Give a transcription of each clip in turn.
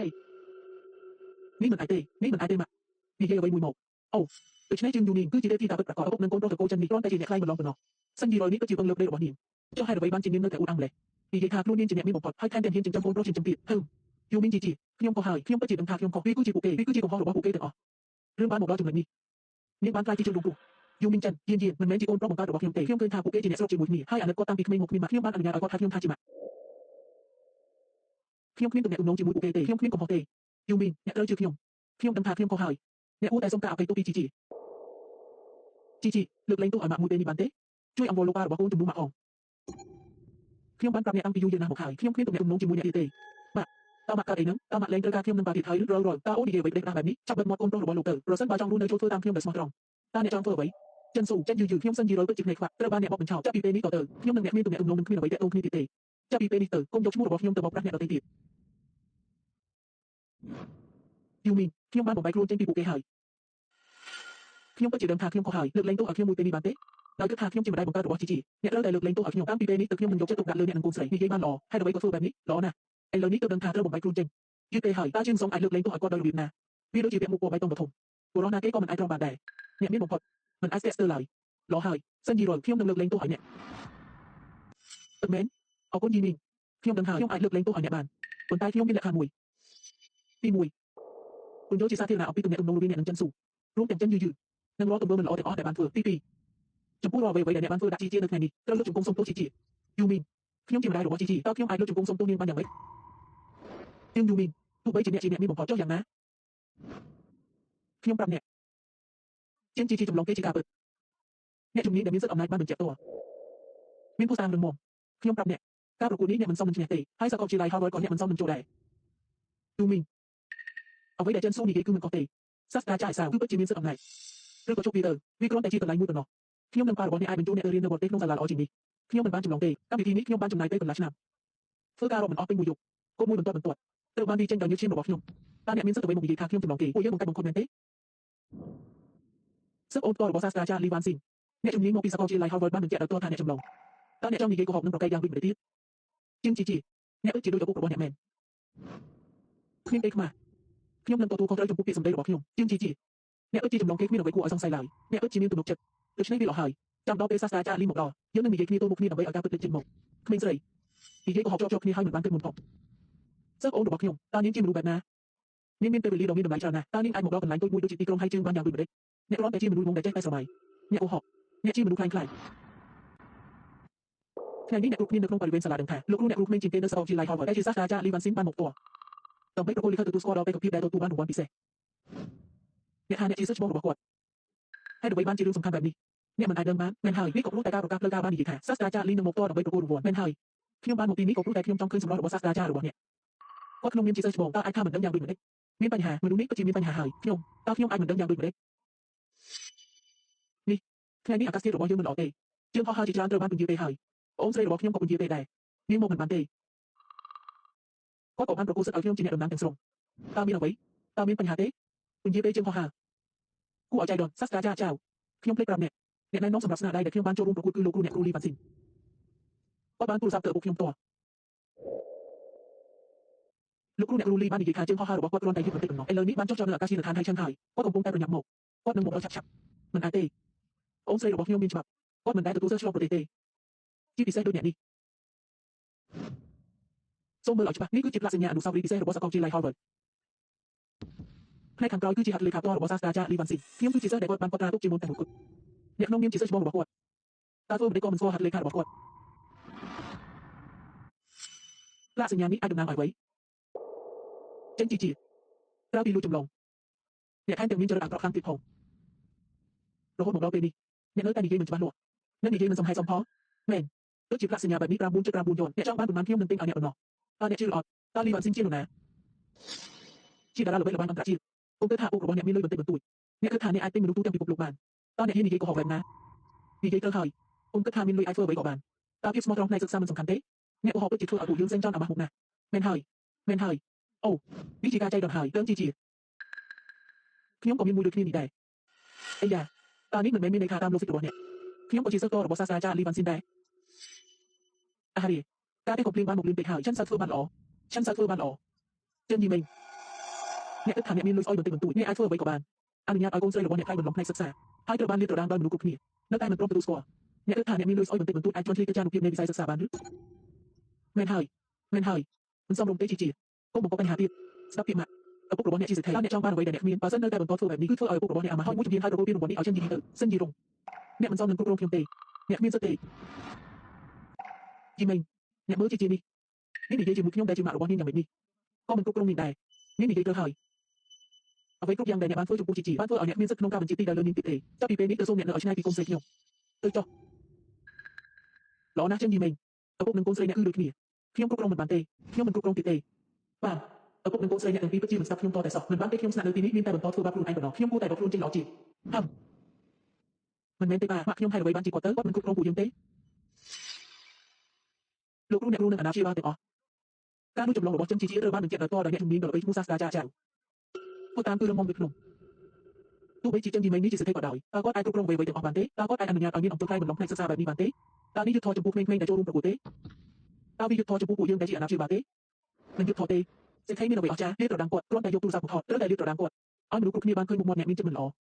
Hey, ní mình ai tê mà. Vì vậy ở vậy mùi một. Oh, từ nay chương Union cứ chỉ để thi ta bất bạc có ốc nâng côn pro cô chân đi ron tay chỉ nhẹ khai một lòng bờ nọ. Sân gì rồi ní có chịu vâng lực đây bỏ niệm. Cho hai đội ban chỉ niệm nơi tại u đăng lệ. Vì vậy thà luôn niên chỉ nhẹ mi một bọt hai thanh đèn hiên chừng trăm côn pro chừng chừng tiệt. Yêu minh chỉ. Khi ông có hài, khi ông có chỉ đừng thà khi ông có vì cứ chỉ cụ kê, vì cứ chỉ còn ho rồi bỏ cụ kê được ọ. Rương ban một đó chừng lệnh đi. Niệm ban trai chỉ chừng đủ cụ. Yêu minh chân, yên mình mến chỉ ôn pro một ca rồi bỏ khi ông tê, khi ông cơn thà cụ kê chỉ nhẹ sâu chỉ mùi nhỉ. Hai anh có tăng bị một mình mà khi ông ban anh nhà ở có thà khi ông thà chỉ mà. Khi ông khuyên từ nhẹ nông chỉ mùi cụ kê tê, khi ông khuyên còn ho tê. Yêu minh, nhẹ rơi chưa khi ông đừng thà khi ông có hài. Nhẹ u tại sông cả cây tu chỉ. Chị, lực lên tu ở mạng mũi tên đi bán tế. Chui ông vô lô ba bỏ cuốn tụm mũi mạng ỏng. Khi ông bán cặp nhẹ ăn pi du dương nào một hải, khi ông khuyên tụm nhẹ nông chỉ mũi nhẹ tê. Mà, tao mặc cả ấy nắng, tao mặc lên tới ca khi ông nâng bà thịt thấy rồi, tao ố đi về đẹpแบบนี้, chắc bật một con pro rồi bỏ lục tử, rồi sân ba trong luôn nơi trôi phơi tam khi ông đẩy smart rong. Ta nhẹ trong phơi vậy. Chân sù chân dừ khi ông sân gì rồi với chụp này khoạc, tơ ba nhẹ bọc mình chào, chắc pi tên ní tờ tờ, khi ông nâng nhẹ miên tụm nhẹ nông khi nào vậy tệ ông khi tê. Chắc pi tên ní tờ, công dốc mũi rồi bỏ khi ông tờ bọc rác nhẹ tờ tê tiệt. Yêu mình, khi ông bán một bài luôn trên pi bộ kê hải. Khi ông có chỉ đừng thà khi ông có hải, lực lên tu ở khi ông mũi tên đi bán tế. Nói cứ thà khi ông chỉ một đại bằng ca của chị, nhẹ rơi đại lực lên tu ở khi ông tam pi tên ní từ khi ông mình dốc chất tục đặt lơ nhẹ nâng côn sấy, như dây ban lò, hai đầu bay có phơi bẹp ní, lò nè. Anh lớn ní từ đừng thà rơi một bài luôn trên. Như tê hỏi ta chuyên sống ai lực lên tôi hỏi qua đời luyện nè. Vì đối chỉ việc một bộ bài tông độc thùng. Của đó là cái con mình ai trong bàn đẻ. Nhẹ biết một phật. Mình ai tester lại. Lọ hỏi. Sân gì rồi khi ông đừng lực lên tôi hỏi nhẹ. Tự mến. Ở con gì mình. Khi ông đừng hỏi khi ông ai lực lên tôi hỏi nhẹ bàn. Tuần tai khi ông biết lại hàn mùi. Đi mùi. Tuần nhớ chỉ xa thiên là ở pi tụi nhẹ ông nông lưu nhẹ nâng chân sù. Rút kèm chân như. Nâng lo tụm bơ mình lọ tại bàn vừa pi. Chấm pú rò về đại bàn vừa đã chi chia được này đi. Tao lúc chụp công sông tôi chỉ. Yêu mình. Khi ông chỉ một đại đồ chi tao khi ông ai lúc chụp công sông tôi niên ban nhà mấy. Nhưng yêu mình. Tụi bấy chỉ nhẹ mi một phật cho dạng má. Khi ông nhẹ. Trên chi trong lòng cái chỉ cả bự. Nhẹ chung ní để miếng rất ẩm này ban mình chẹp to. Miếng phu sang đừng mồm. Khi ông nhẹ. Các đồ cũ ní nhẹ mình xong mình nhẹ tỉ. Hai sao con chỉ lại Harvard còn nhẹ mình xong mình chỗ đẻ. Tu mình. Ở với đại chân su ní cái cứ mình có tỉ. Sát ta chạy sao cứ bất chi miếng rất ẩm này. Rồi có chụp Peter. Vì con tại chi tận lại mũi tận nó. Khi ông đừng qua đồ bọn ai mình chỗ nhẹ riêng được tết nông già là ở chỉnh đi. Khi ông mình ban trong lòng tỉ. Các vị thi ní khi ông ban trong này tết còn là nam. Phơi ca rồi mình ở bên mùi dục. Cô mùi mình tuột. Tự ban đi trên đời như chim đồ bọc khi ông. Ta nhẹ miếng rất từ bên một gì thà khi ông trong lòng tỉ. Ôi nhớ một cái bằng con men tết. Sức ôn tôi bỏ sát cha Lee Van Sin. Nhẹ trong những một pizza chi lại Harvard ban được chạy ở tôi thà nhẹ trong lòng. Ta nhẹ trong những cái cuộc họp nâng bọc cây đang bị để tiết. Chương chỉ. Nhẹ ức chỉ đôi của bọn nhẹ men. Khiêm cây mà. Khiêm nâng tôi không rơi trong bút bị sầm đây bỏ khiêm. Chương chỉ. Nhẹ ức chỉ trong lòng cái mi đầu với của ở sông sai lại. Nhẹ ức chỉ miên từ một chật. Từ nay bị lọ hài. Trong đó sát cha Lee một đỏ. Nhớ nâng mình cái tôi một mi đầu với ở cao cực trên một. Mình dậy. Thì cái cuộc họp cho khi hai mình ban cây một họp. Sức ôn đồ bỏ khiêm. Ta những chim đủ bẹt nè. Miên miên tê bị đồng miên đồng lại chờ nè. Ta những ai một đo cần lại tôi mùi đôi chị ti công hai chương ban nhà bị đấy. Nhẹ lót tay chi mình đuôi mông để chết tay sờ mày. Nhẹ ô họp. Nhẹ chi mình đuôi khai. Ngàyนี้เนี่ยกรุ๊ปนี้นึกลงบริเวณสลาดังแท้ลูกรู้เนี่ยกรุ๊ปเมนจิมเกนเนอร์สอลจีไลฮอร์วาร์ดเอจิซัสดาจาลีวันซินบ้านหมกตัวต่อไปโปรโคลีเขาตัวสกอร์เราไปกับพี่แดตัวบ้านหนูวันพิเศษเนี่ยหาเนี่ยจีเซอร์ชบอลหรือว่ากวดให้ดูใบบ้านจีรุ่งสำคัญแบบนี้เนี่ยมันไอเดิมบ้านแมนไฮนี่กบรู้แต่กาหรือกาเลิกกาบ้านดีแท้ซัสดาจาลีนึงหมกตัวต่อไปโปรโคลูวนแมนไฮขยมบ้านหมกตีนี้กบรู้แต่ขยมจ้องขึ้นสำรองหรือว่าซัสดาจาหรือว่าเนี่ยก็ขยมเมียนจีเซอร์ชบอลตาไอข้าเหมือนเดิมอย่างดุยเหมือนเด็กมีปัญหาเหมือนรู้นี้ก็จีมีปัญหาหายขยมตาขยมไอเหมือนเดิมอย่างดุยเหมือนเด็กนี่ngàyนี้อากาศเสียหรือว่ายืมมันออกเตจึงพอหาจีจานเตอร์บ้านเป็นยืมเตหายโอมเซหรือว่าขยมกับเป็นยืมเตได้นี่โมเหมือนบ้านเตก็ตกอันประกูสึกเอาขยมจีเนี่ยดำน้ำแต่งสรงตามีเอาไว้ตามีปัญหาเตเป็นยืมเตจึงพอหากูเอาใจดอนซัสดาจาเจ้าขยมเพลกรำเนี่ยในน้องสำหรับสนาได้แต่ขยมบ้านโจรุ่งประกูคือโลกูเนี่ยครูลีบันสินก็บ้านตูซับเตอร์บุกขยมตัวลูกรู้เนี่ยรู้ลีบ้านอีกครั้งจึงข้อห้าหรือว่าก็ร้อนใจยึดมันติดกับน้องไอ้เลินี้บ้านเจ้าเนื้อกาชีนทานไทยช่างไทยก็กำปงแต่ประหยัดหมกก็หนึ่งหมกเราฉับมันอาเต้โอ้เซ่หรือว่าฮิโอมินฉบับก็เหมือนได้ตัวเสื้อชอบโปรเตจีดีเซ่ด้วยเนี่ยนี่ส้มเบอร์หล่อใช่ปะนี่คือจิตลาสัญญาอนุสาวรีย์ดีเซ่หรือว่าสกอตจีไลฮาร์วาร์ดในขันกรอยคือจีฮัตเลยครับตัวหรือว่าซาสตาจาลีบันสิฮิโอมคือจีเซ่เด็กบ้านก็ตราตุกจีมอนแต่หุกเนี่ยน้องมิมจีเซ่ชบอลหรือว่าขวดตาตัวเด็กก็มันสกอฮัตเลยครับหรือว่าขวดลาสัญญานี้ไอ้ดำน้ำไอ้ไว้เจนจีเราปีรูจมลงเนี่ยแทนเต็มมินจะระดับครั้งติดพงเราโคตรหมดเราเป็นนี่เนี่ยเนื้อแต่ดีเกมมันจะบ้านหลวงนั่นดีเกมมันสมให้สมพอแมนตัวจีบลักษณะแบบนี้กราบูนจะกราบูนโยนเนี่ยจ้างบ้านบุญมันเที่ยวนึงติ้งเอาเนี่ยเอาเนาะตาเนี่ยชื่อออดตาลีวันซินเจียนหนูนะชื่อดาราหรือเป็นระบายอังกฤษจีองค์เตอร์ท่าอุกระบเนี่ยมีเลยบนเต็มบนตุยเนี่ยคือท่าเนี่ยไอติ้งมันรู้ตู้เต็มปีปุกลุกบานตาเนี่ยที่ดีเกก็หอกแบบนะดีเกเตอร์ไฮองค์เตอร์ท่ามินลุยไอเฟอร์ไว้ก่อบานตาพิบสมอลตรองในศึกษามันสำคัญเต้เนี่ยก็หอกเปิดจิตทั่วเอาตู้ยืมเส้นจ้อนเอามาหุกนะแมนไฮโอ้วิธีการใจดอนไฮเรื่องจีขยมก็มีมือดูคลินิกได้ไอ้ยาตอนนี้เหมือนไม่มีในคาตามโลฟิกตัวเนี่ยขยมก็จีเซอร์ตัวหรือว่าซาซาจาลีบันซินได้อาฮารีการได้กบลิงบ้านหมกลิงเตะหายชั้นซัดเฟอร์บ้านหล่อเจนยีเมง អ្នកគិតថាអ្នកមានលុយស្អុយបន្តិចបន្តួចអ្នកអាចធ្វើអ្វីក៏បានអនុញ្ញាតឲ្យកូនស្រីរបស់អ្នកខ្លាយបន្លំផ្នែកសិក្សាហើយត្រូវបានលាតត្រដាងដោយមនុស្សគ្រប់គ្នានៅតែមិនព្រមទទួលស្គាល់អ្នកគិតថាអ្នកមានលុយស្អុយបន្តិចបន្តួចអាចជន់ឈ្លីកិច្ចការនុភាពនៃវិស័យសិក្សាបានឬមែនហើយមិនសមរម្យទេជីកុំបង្កបញ្ហាទៀតស្ដាប់ពីម៉ាក់ឪពុករបស់អ្នកជាសេដ្ឋីតើអ្នកចង់បានអ្វីដែលអ្នកគ្មានបើសិននៅតែបន្តធ្វើបែបនេះគឺធ្វើឲ្យឪពុករបស់អ្នកអាម៉ាស់ហើយមួយជំនាញហើយទទួលពានរង្វាន់នេះឲ្យចិនយីទៅសិនយីរងអ្នកមិនសមនឹងគ្រប់គ្រងខ្ញុំទេអ្នកគ្មានសិទ្ធិទេជីមេងអ្នកមើលជានេះនេះនិយាយជាមួយខ្ញុំដែលជាម៉ាក់របស់នាងយ៉ាងម៉េចនេះក៏មិនគ្រប់គ្រងនាងដែរនាងនិយាយត្រូវហើយអ្វីគ្រប់យ៉ាងដែលអ្នកបានធ្វើចំពោះជីបានធ្វើឲ្យអ្នកមានសិទ្ធិក្នុងការបញ្ជាទីដែលលើនាងទៀតទេចាប់ពីពេលនេះទៅសូមអ្នកនៅឲ្យឆ្ងាយពីកូនស្រីខ្ញុំទៅចុះល្អណាស់ចិនយីមេងឪពុកនិងកូនស្រីអ្នកគឺដូចគ្នាខ្ញុំគ្រប់គ្រងមិនបានទេខ្ញុំមិនគ្រប់គ្រងទៀតទេបាទឪពុកនិងកូនស្រីអ្នកទាំងពីរពិតជាមិនស្ដាប់ខ្ញុំតតែសោះមិនបានទេខ្ញុំស្នាក់នៅទីនេះមានតែបន្តធ្វើបាបខ្លួនឯងប៉ុណ្ណោះខ្ញុំគួរតែរកខ្លួនចេញល្អជាងមិនមែនទេបាទម៉ាក់ខ្ញុំហេតុអ្វីបានជាគាត់ទៅគាត់មិនគ្រប់គ្រងពួកយើងទេលោកគ្រូអ្នកគ្រូនិងអាណាព្យាបាលទាំងអស់ការនោះចម្លងរបស់ចិនជីត្រូវបានបញ្ជាក់ដោយផ្ទាល់ដោយអ្នកជំនាញដ៏ល្បីឈ្មោះសាស្ត្រាចារ្យចៅពួកតាមគឺរឿងមកពីភ្នំទោះបីជាចិនយីមេងនេះជាសេដ្ឋីក៏ដោយតើគាត់អាចគ្រប់គ្រងអ្វីៗទាំងអស់បានទេតើគាត់អាចអនុញ្ញាតឲ្យមានអំពើខ្លាយបន្លំផ្នែកសិក្សាបែបនេះបានទេតើនេះយុទ្ធធម៌ចំពោះក្មេងៗដែលចូលរួមប្រកួតទេតើវាយុទ្ធធម៌ចំពោះពួកយើងដែលជាអាណាព្យាបាលទេមិនយុទ្ធធម៌ទេសេដ្ឋីមានអ្វីអស្ចារ្យលាតត្រដាងគាត់គ្រាន់តែយកទូរស័ព្ទមកថតត្រូវតែលាតត្រដាងគាត់ឲ្យមនុស្សគ្រប់គ្នាបានឃើញមុខមាត់អ្នកមានចិត្តមិនល្អ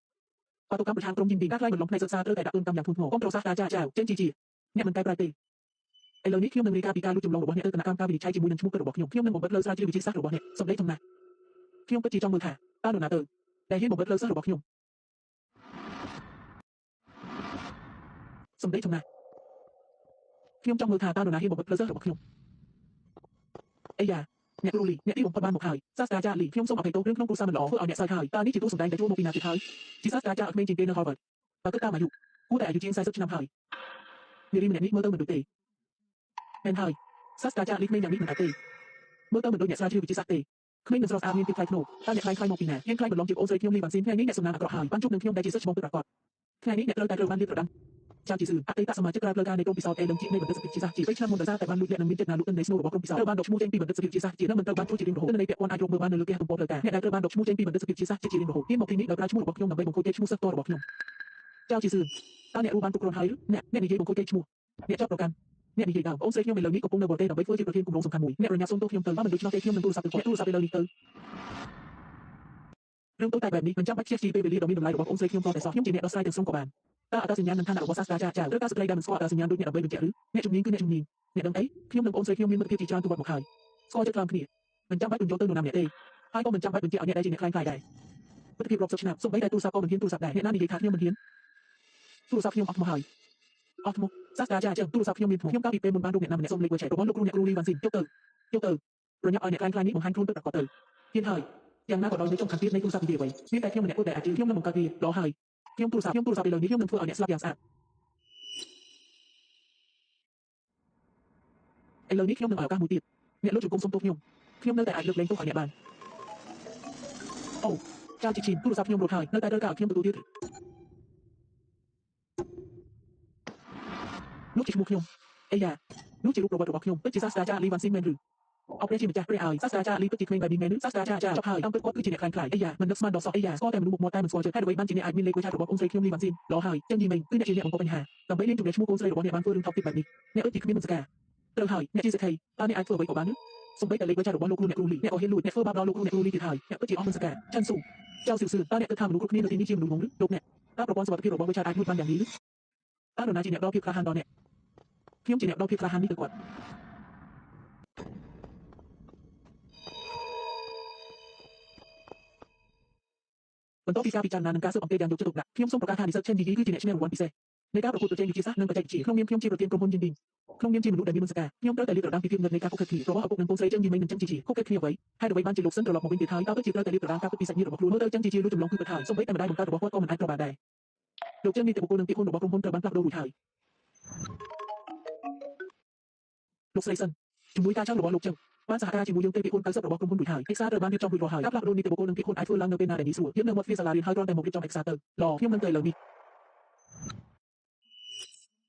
បាតុកម្មប្រឆាំងក្រុមយីងការខ្លាយបន្លំផ្នែកសិក្សាត្រូវតែដាក់ទណ្ឌកម្មយ៉ាងធ្ងន់ធ្ងរកុំប្រសាសន៍តាចាចៅចិនជីអ្នកមិនតែប្រែទេឥឡូវនេះខ្ញុំនឹងរាយការណ៍ពីការលួចចម្លងរបស់អ្នកទៅគណៈកម្មការវិនិច្ឆ័យជាមួយនឹងឈ្មោះពិតរបស់ខ្ញុំនឹងបំបិតលើស្រាវជ្រាវវិទ្យាសាស្ត្ររបស់អ្នកសម្ដីធំណាស់ខ្ញុំពិតជាចង់មើលថាតើនរណាទៅដែលហ៊ានបំបិតលើសិស្សរបស់ខ្ញុំសម្ដីធំណាស់ខ្ញុំចង់មើលថាតើនរណាហ៊ានបំបិតលើសិស្សរបស់ខ្ញុំអីយ៉ាអ្នកគ្រូលីអ្នកទីបំផុតបានមកហើយសាស្ត្រាចារ្យលីខ្ញុំសូមអភ័យទោសរឿងក្នុងគ្រួសារមិនល្អធ្វើឲ្យអ្នកសើចហើយតើនេះជាទូសម្ដែងដែលជួលមកពីណាទៀតហើយជាសាស្ត្រាចារ្យអត់ក្មេងជាងគេនៅ Harvard បើគិតតាមអាយុគួរតែអាយុជាង40ឆ្នាំហើយនារីម្នាក់នេះមើលទៅមិនដូចទេមែនហើយសាស្ត្រាចារ្យលីក្មេងយ៉ាងនេះមិនអាចទេមើលទៅមិនដូចអ្នកស្រាវជ្រាវវិទ្យាសាស្ត្រទេក្មេងមិនស្រស់ស្អាតមានភាពថ្លៃថ្នូរតើអ្នកខ្លាយមកពីណាហ៊ានខ្លាយបន្លំជាអូនស្រីខ្ញុំលីវ៉ាន់ស៊ីនថ្ងៃនេះអ្នកសំណាងអាក្រក់ហើយបានជួបនឹងខ្ញុំដែលជាសិស្សច្បងពិតប្រាកដថ្ងៃនេះអ្នកត្រូវតែត្រូវបានលាតត្រដាងចៅជីស៊ឺអតីតសមាជិកក្រៅផ្លូវការនៃក្រុមពិសោធន៍អេលឹងជីនៃបណ្ឌិតសភាវិទ្យាសាស្ត្រជា3ឆ្នាំមុនដោយសារតែបានលួចលាក់និងមានចេតនាលួចទិញនៃស្នូលរបស់ក្រុមពិសោធន៍ត្រូវបានដកឈ្មោះចេញពីបណ្ឌិតសភាវិទ្យាសាស្ត្រជានិងមិនត្រូវបានជួយជារៀងរហូតនៅនៃពាក់ព័ន្ធអាចរកមើលបាននៅលើគេហទំព័រផ្លូវការអ្នកដែលត្រូវបានដកឈ្មោះចេញពីបណ្ឌិតសភាវិទ្យាសាស្ត្រជារៀងរហូតហ៊ានមកទីនេះដោយប្រើឈ្មោះរបស់ខ្ញុំដើម្បីបង្ខូចគេឈ្មោះសិស្សតរបស់ខ្ញុំចៅជីស៊ឺតើអ្នកรู้បានគ្រប់គ្រាន់ហើយឬអ្នកនិយាយបង្ខូចគេឈ្មោះអ្នកចោទប្រកាន់អ្នកនិយាយដើមអូនស្រីខ្ញុំឥឡូវនេះកំពុងនៅបរទេសដើម្បីធ្វើជាប្រធានគម្រោងសំខាន់មួយអ្នករញ្ញាសូមទោសខ្ញុំទៅបើមិនដូច្នោះទេខ្ញុំនឹងទូរស័ព្ទទៅគាត់ទូរស័ព្ទឥឡូវនេះទៅរឿងតូចតែបែបនេះមិនចាំបាច់ខ្ជិះជីពេលវេលាដ៏មានតម្លៃរបស់អូនស្រីខ្ញុំតតែសោះខ្ញុំជាអ្នកដោះស្រាយទាំងស្រុងក៏បានតើអត្តសញ្ញាណនិងឋានៈរបស់សាស្ត្រាចារ្យចៅឬការសក្តិដែលមិនស្គាល់អត្តសញ្ញាណដូចអ្នកដើម្បីបញ្ជាក់ឬអ្នកជំនាញគឺអ្នកជំនាញអ្នកដឹងអីខ្ញុំនិងអូនស្រីខ្ញុំមានមិត្តភាពជាច្រើនទូវត្តមកហើយស្គាល់ចិត្តខ្លាំងគ្នាមិនចាំបាច់បញ្ចូលទៅនរណាម្នាក់ទេហើយក៏មិនចាំបាច់បញ្ជាក់ឲ្យអ្នកដែលជាអ្នកខ្លាំងខ្លាយដែរមិត្តភាពរាប់សិបឆ្នាំសូម្បីតែទូរស័ព្ទក៏មិនហ៊ានទូរស័ព្ទដែរអ្នកណានិយាយថាខ្ញុំមិនហ៊ានទូរស័ព្ទខ្ញុំអស់ថ្មហើយអស់ថ្មសាស្ត្រាចារ្យចឹងទូរស័ព្ទខ្ញុំមានថ្មខ្ញុំកាលពីពេលមុនបានរូបអ្នកណាម្នាក់សុំលេខវេឆែរបស់លោកគ្រូលីវ៉ាន់ស៊ីនយកទៅប្រញាប់ឲ្យអ្នកខ្លាំងនេះបង្ហាញខ្លួនពិតប្រាកដទៅហ៊ានហើយយ៉ាងណាក៏ដោយនៅtrongខាងទៀតនៃទូរស័ព្ទនិយាយអ្វីមានតែខ្ញុំម្នាក់គួរតែអាចជឿខ្ញុំនឹងបង្កើតវាល្អហើយខ្ញុំទូរស័ព្ទឥឡូវនេះខ្ញុំនឹងធ្វើឲ្យអ្នកស្លាប់យ៉ាងស្អាតឥឡូវនេះខ្ញុំនឹងឲ្យឱកាសមួយទៀតអ្នកលោកជង្គង់សុំទោសខ្ញុំនៅតែអាចលើកលែងទោសឲ្យអ្នកបានអូចៅជីឈីនទូរស័ព្ទខ្ញុំរត់ហើយនៅតែត្រូវការឲ្យខ្ញុំទទួលទៀតនោះជាឈ្មោះខ្ញុំអីយ៉ានោះជារូបប្រវត្តិរបស់ខ្ញុំពិតជាសាស្ត្រាចារ្យលីវ៉ាន់ស៊ីនមែនឬអបព្រះជាម្ចាស់ព្រះឲ្យសាស្ត្រាចារ្យលីពិតជាក្មេងបែបនេះមែនឬសាស្ត្រាចារ្យចប់ហើយតាមពិតគាត់គឺជាអ្នកខ្លាំងខ្លាយអីយ៉ាមិននឹកស្មានដល់សោះអីយ៉ាស្គាល់តែមនុស្សមុខមាត់តែមិនស្គាល់ចិត្តហេតុអ្វីបានជាអ្នកអាចមានលេខវេឆារបស់អូនស្រីខ្ញុំលីវ៉ាន់ស៊ីនល្អហើយចឹងយីមេងគឺអ្នកជាអ្នកបង្កបញ្ហាដើម្បីលេងជំនះឈ្មោះកូនស្រីរបស់អ្នកបានធ្វើរឿងថោកទាបបែបនេះអ្នកពិតជាគ្មានមនសិការត្រូវហើយអ្នកជាសេដ្ឋីតើអ្នកអាចធ្វើអ្វីក៏បានឬសូម្បីតែលេខវេឆារបស់លោកគ្រូអ្នកគ្រូលីអ្នកក៏ហ៊ានលួចអ្នកធ្វើបាបដល់លោកគ្រូអ្នកគ្រូលីទៀតហើយអ្នកពិតជាអស់មនសិការឆាន់ស៊ូចៅស៊ឺស៊ឺតើអ្នកគិតថាមនុស្សគ្រប់គ្នានៅទីនេះជាមនុស្សងងឬលោកអ្នកតើប្រព័ន្ធសុវត្ថិភាពរបស់វេឆាអាចលួចបានយ៉ាងនេះឬតើនរណាជាអ្នកដល់ភាពក្លាហានដល់អ្នកខ្ញុំជាអ្នកដល់ភាពក្លាហាននេះទៅគាត់បន្ទាប់ពីការពិចារណានិងការស៊ើបអង្កេតយ៉ាងយកចិត្តទុកដាក់ខ្ញុំសូមប្រកាសថានិស្សិតឈិនយីគឺជាអ្នកឈ្នះរង្វាន់ពិសេសនៃការប្រកួតប្រជែងវិទ្យាសាស្ត្រនិងបច្ចេកវិទ្យាក្នុងនាមខ្ញុំជាប្រធានក្រុមហ៊ុនយីនឌីនក្នុងនាមជាមនុស្សដែលមានមនសិការខ្ញុំត្រូវតែលាតត្រដាងពីភាពងឹតនៃការគុកខិតគ្នារបស់ឪពុកនិងកូនស្រីចឹងយីមេងនិងចឹងជីជីគុកខិតគ្នាអ្វីហេតុអ្វីបានជាលោកសិនត្រឡប់មកវិញទៀតហើយតើពិតជាត្រូវតែលាតត្រដាងការពិតពីសាច់ញាតិរបស់ខ្លួនមើលទៅចឹងជីជីលួចចម្លងគឺពិតហើយសូម្បីតែម្ដាយបង្កើតរបស់គាត់ក៏មិនអាចប្របានដែរលោកចឹងនេះតែបុគ្គលនិងពាក្យហ៊ុនរបស់ក្រុមហ៊ុនត្រូវបានផ្លាស់ប្ដូររួចហើយលោកស្រីសិនជំនួយការចៅរបស់លោកចឹងបានសហការជាមួយយើងទេពាក្យហ៊ុន90របស់ក្រុមហ៊ុនរួចហើយឯកសារត្រូវបានរៀបចំរួចរាល់ហើយការផ្លាស់ប្ដូរនីតិបុគ្គលនិងពាក្យហ៊ុនអាចធ្វើឡើងនៅពេលណាដែលងាយស្រួលយើងនៅមាត់ទ្វារសាលារៀនហើយគ្រាន់តែមករៀបចំឯកសារទៅល្អខ្ញុំនឹងទៅឥឡូវនេះ